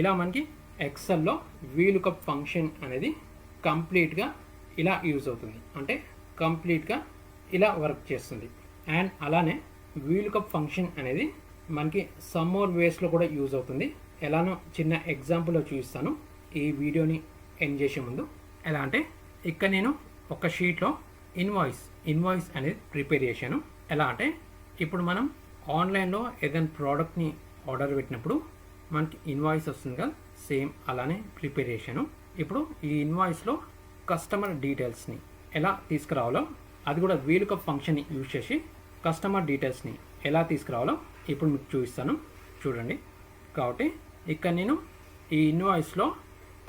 ఇలా మనకి ఎక్సెల్లో VLOOKUP ఫంక్షన్ అనేది కంప్లీట్గా ఇలా యూజ్ అవుతుంది, అంటే కంప్లీట్గా ఇలా వర్క్ చేస్తుంది. అండ్ అలానే వీలుకప్ ఫంక్షన్ అనేది మనకి సమ్ మోర్ వేస్లో కూడా యూజ్ అవుతుంది. ఎలానో చిన్న ఎగ్జాంపుల్లో చూపిస్తాను ఈ వీడియోని ఎండ్ చేసే ముందు. ఎలా అంటే ఇక్కడ నేను ఒక షీట్లో ఇన్వాయిస్ అనేది ప్రిపేర్ చేశాను. ఎలా అంటే ఇప్పుడు మనం ఆన్లైన్లో ఏదైనా ప్రోడక్ట్ని ఆర్డర్ పెట్టినప్పుడు మనకి ఇన్వాయిస్ వస్తుంది కదా, సేమ్ అలానే ప్రిపేర్ చేశాను. ఇప్పుడు ఈ ఇన్వాయిస్లో కస్టమర్ డీటెయిల్స్ని ఎలా తీసుకురావాలో, అది కూడా వీలుకప్ ఫంక్షన్ని యూజ్ చేసి కస్టమర్ డీటెయిల్స్ని ఎలా తీసుకురావాలో ఇప్పుడు మీకు చూపిస్తాను, చూడండి. కాబట్టి ఇక్కడ నేను ఈ ఇన్వాయిస్లో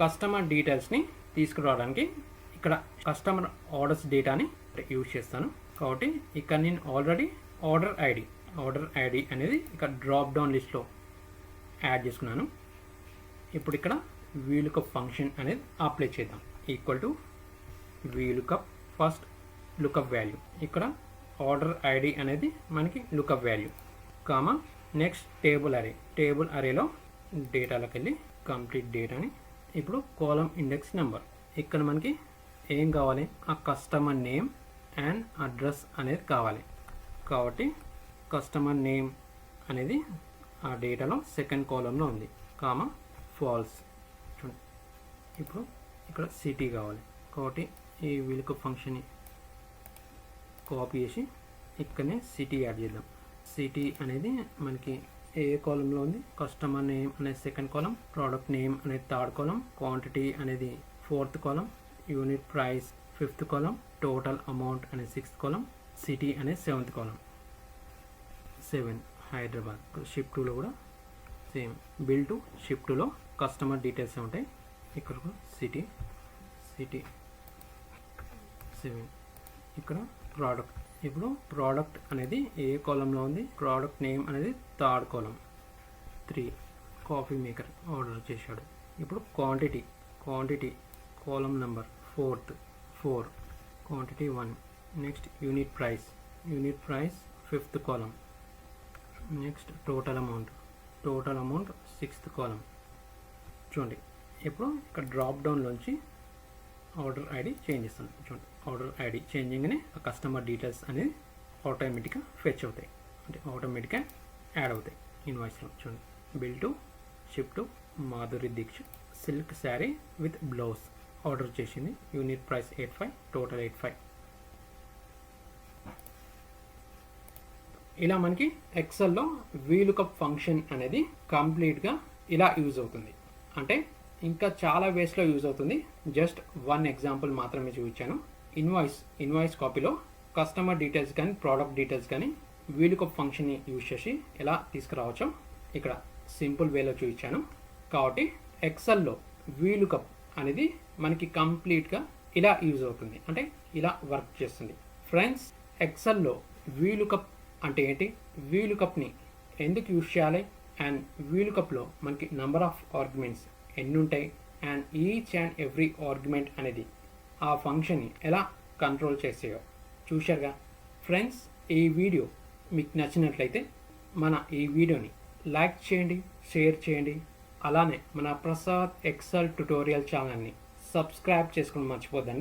కస్టమర్ డీటెయిల్స్ని తీసుకురావడానికి ఇక్కడ కస్టమర్ ఆర్డర్స్ డేటాని యూజ్ చేస్తాను. కాబట్టి ఇక్కడ నేను ఆల్రెడీ ఆర్డర్ ఐడి అనేది ఇక్కడ డ్రాప్ డౌన్ లిస్ట్లో యాడ్ చేసుకున్నాను. ఇప్పుడు ఇక్కడ వీలుకప్ ఫంక్షన్ అనేది అప్లై చేద్దాం. Equal to VLOOKUP first lookup value, ఇక్కడ ఆర్డర్ ఐడి అనేది మనకి lookup value, comma next table అరేలో డేటాలోకి వెళ్ళి కంప్లీట్ డేటాని ఇప్పుడు కాలమ్ ఇండెక్స్ నెంబర్, ఇక్కడ మనకి ఏం కావాలి, ఆ కస్టమర్ నేమ్ అండ్ అడ్రస్ అనేది కావాలి. కాబట్టి కస్టమర్ నేమ్ అనేది ఆ డేటాలో సెకండ్ కాలంలో ఉంది, కామా ఫాల్స్. ఇప్పుడు ఇక్కడ సిటీ కావాలి. కాబట్టి ఈ వీలుకప్ ఫంక్షన్ని కాపీ చేసి ఇక్కడనే సిటీ యాడ్ చేద్దాం. సిటీ అనేది మనకి ఏ కాలంలో ఉంది, కస్టమర్ నేమ్ అనేది సెకండ్ కాలం, ప్రోడక్ట్ నేమ్ అనేది థర్డ్ కాలం, క్వాంటిటీ అనేది ఫోర్త్ కాలం, యూనిట్ ప్రైస్ ఫిఫ్త్ కాలం, టోటల్ అమౌంట్ అనేది సిక్స్త్ కాలం, సిటీ అనేది సెవెంత్ కాలం. 7 హైదరాబాద్. షిఫ్ట్ 2లో కూడా సేమ్, బిల్ టు షిఫ్ట్ 2లో కస్టమర్ డీటెయిల్స్ ఉంటాయి. ఇక్కడ కూడా సిటీ 7, ఇక్కడ ప్రోడక్ట్. ఇప్పుడు ప్రోడక్ట్ అనేది ఏ కాలంలో ఉంది, ప్రోడక్ట్ నేమ్ అనేది third column, 3 coffee maker order చేశాడు. ఇప్పుడు quantity column number 4 quantity 1. Next unit price 5th column. Next total amount 6th column. చూడండి ఇప్పుడు ఇక్కడ డ్రాప్ డౌన్లోంచి ఆర్డర్ ఐడి చేంజ్ చేస్తాను. చూడండి ఆర్డర్ ఐడి చేంజింగ్నే ఆ కస్టమర్ డీటెయిల్స్ అనేది ఆటోమేటిక్గా ఫెచ్ అవుతాయి, అంటే ఆటోమేటిక్గా యాడ్ అవుతాయి ఇన్వాయిస్లో. చూడండి bill to shift Madhuri Dixit silk sari with blouse order చేసింది. Unit price 85, total 85. ఇలా మనకి ఎక్సెల్లో వీలుకప్ ఫంక్షన్ అనేది కంప్లీట్గా ఇలా యూజ్ అవుతుంది. అంటే ఇంకా చాలా వేస్లో యూజ్ అవుతుంది. జస్ట్ 1 ఎగ్జాంపుల్ మాత్రమే చూపించాను. ఇన్వాయిస్ కాపీలో కస్టమర్ డీటెయిల్స్ కానీ ప్రోడక్ట్ డీటెయిల్స్ కానీ వీలుకప్ ఫంక్షన్ని యూజ్ చేసి ఎలా తీసుకురావచ్చో ఇక్కడ సింపుల్ వేలో చూపించాను. కాబట్టి ఎక్సెల్లో వీలుకప్ అనేది మనకి కంప్లీట్గా ఇలా యూజ్ అవుతుంది, అంటే ఇలా వర్క్ చేస్తుంది. ఫ్రెండ్స్, ఎక్సెల్లో వీలుకప్ అంటే ఏంటి, వీలుకప్ని ఎందుకు యూజ్ చేయాలి, అండ్ వీలుకప్లో మనకి నెంబర్ ఆఫ్ ఆర్గ్యుమెంట్స్ ఎన్ని ఉంటాయి, and each and every argument అనేది ఆ ఫంక్షన్ని ఎలా కంట్రోల్ చేసేయో చూశారుగా. ఫ్రెండ్స్, ఈ వీడియో మీకు నచ్చినట్లయితే మన ఈ వీడియోని లైక్ చేయండి, షేర్ చేయండి. అలానే మన ప్రసాద్ ఎక్సెల్ ట్యుటోరియల్ ఛానల్ని సబ్స్క్రైబ్ చేసుకోవడం మర్చిపోద్దండి.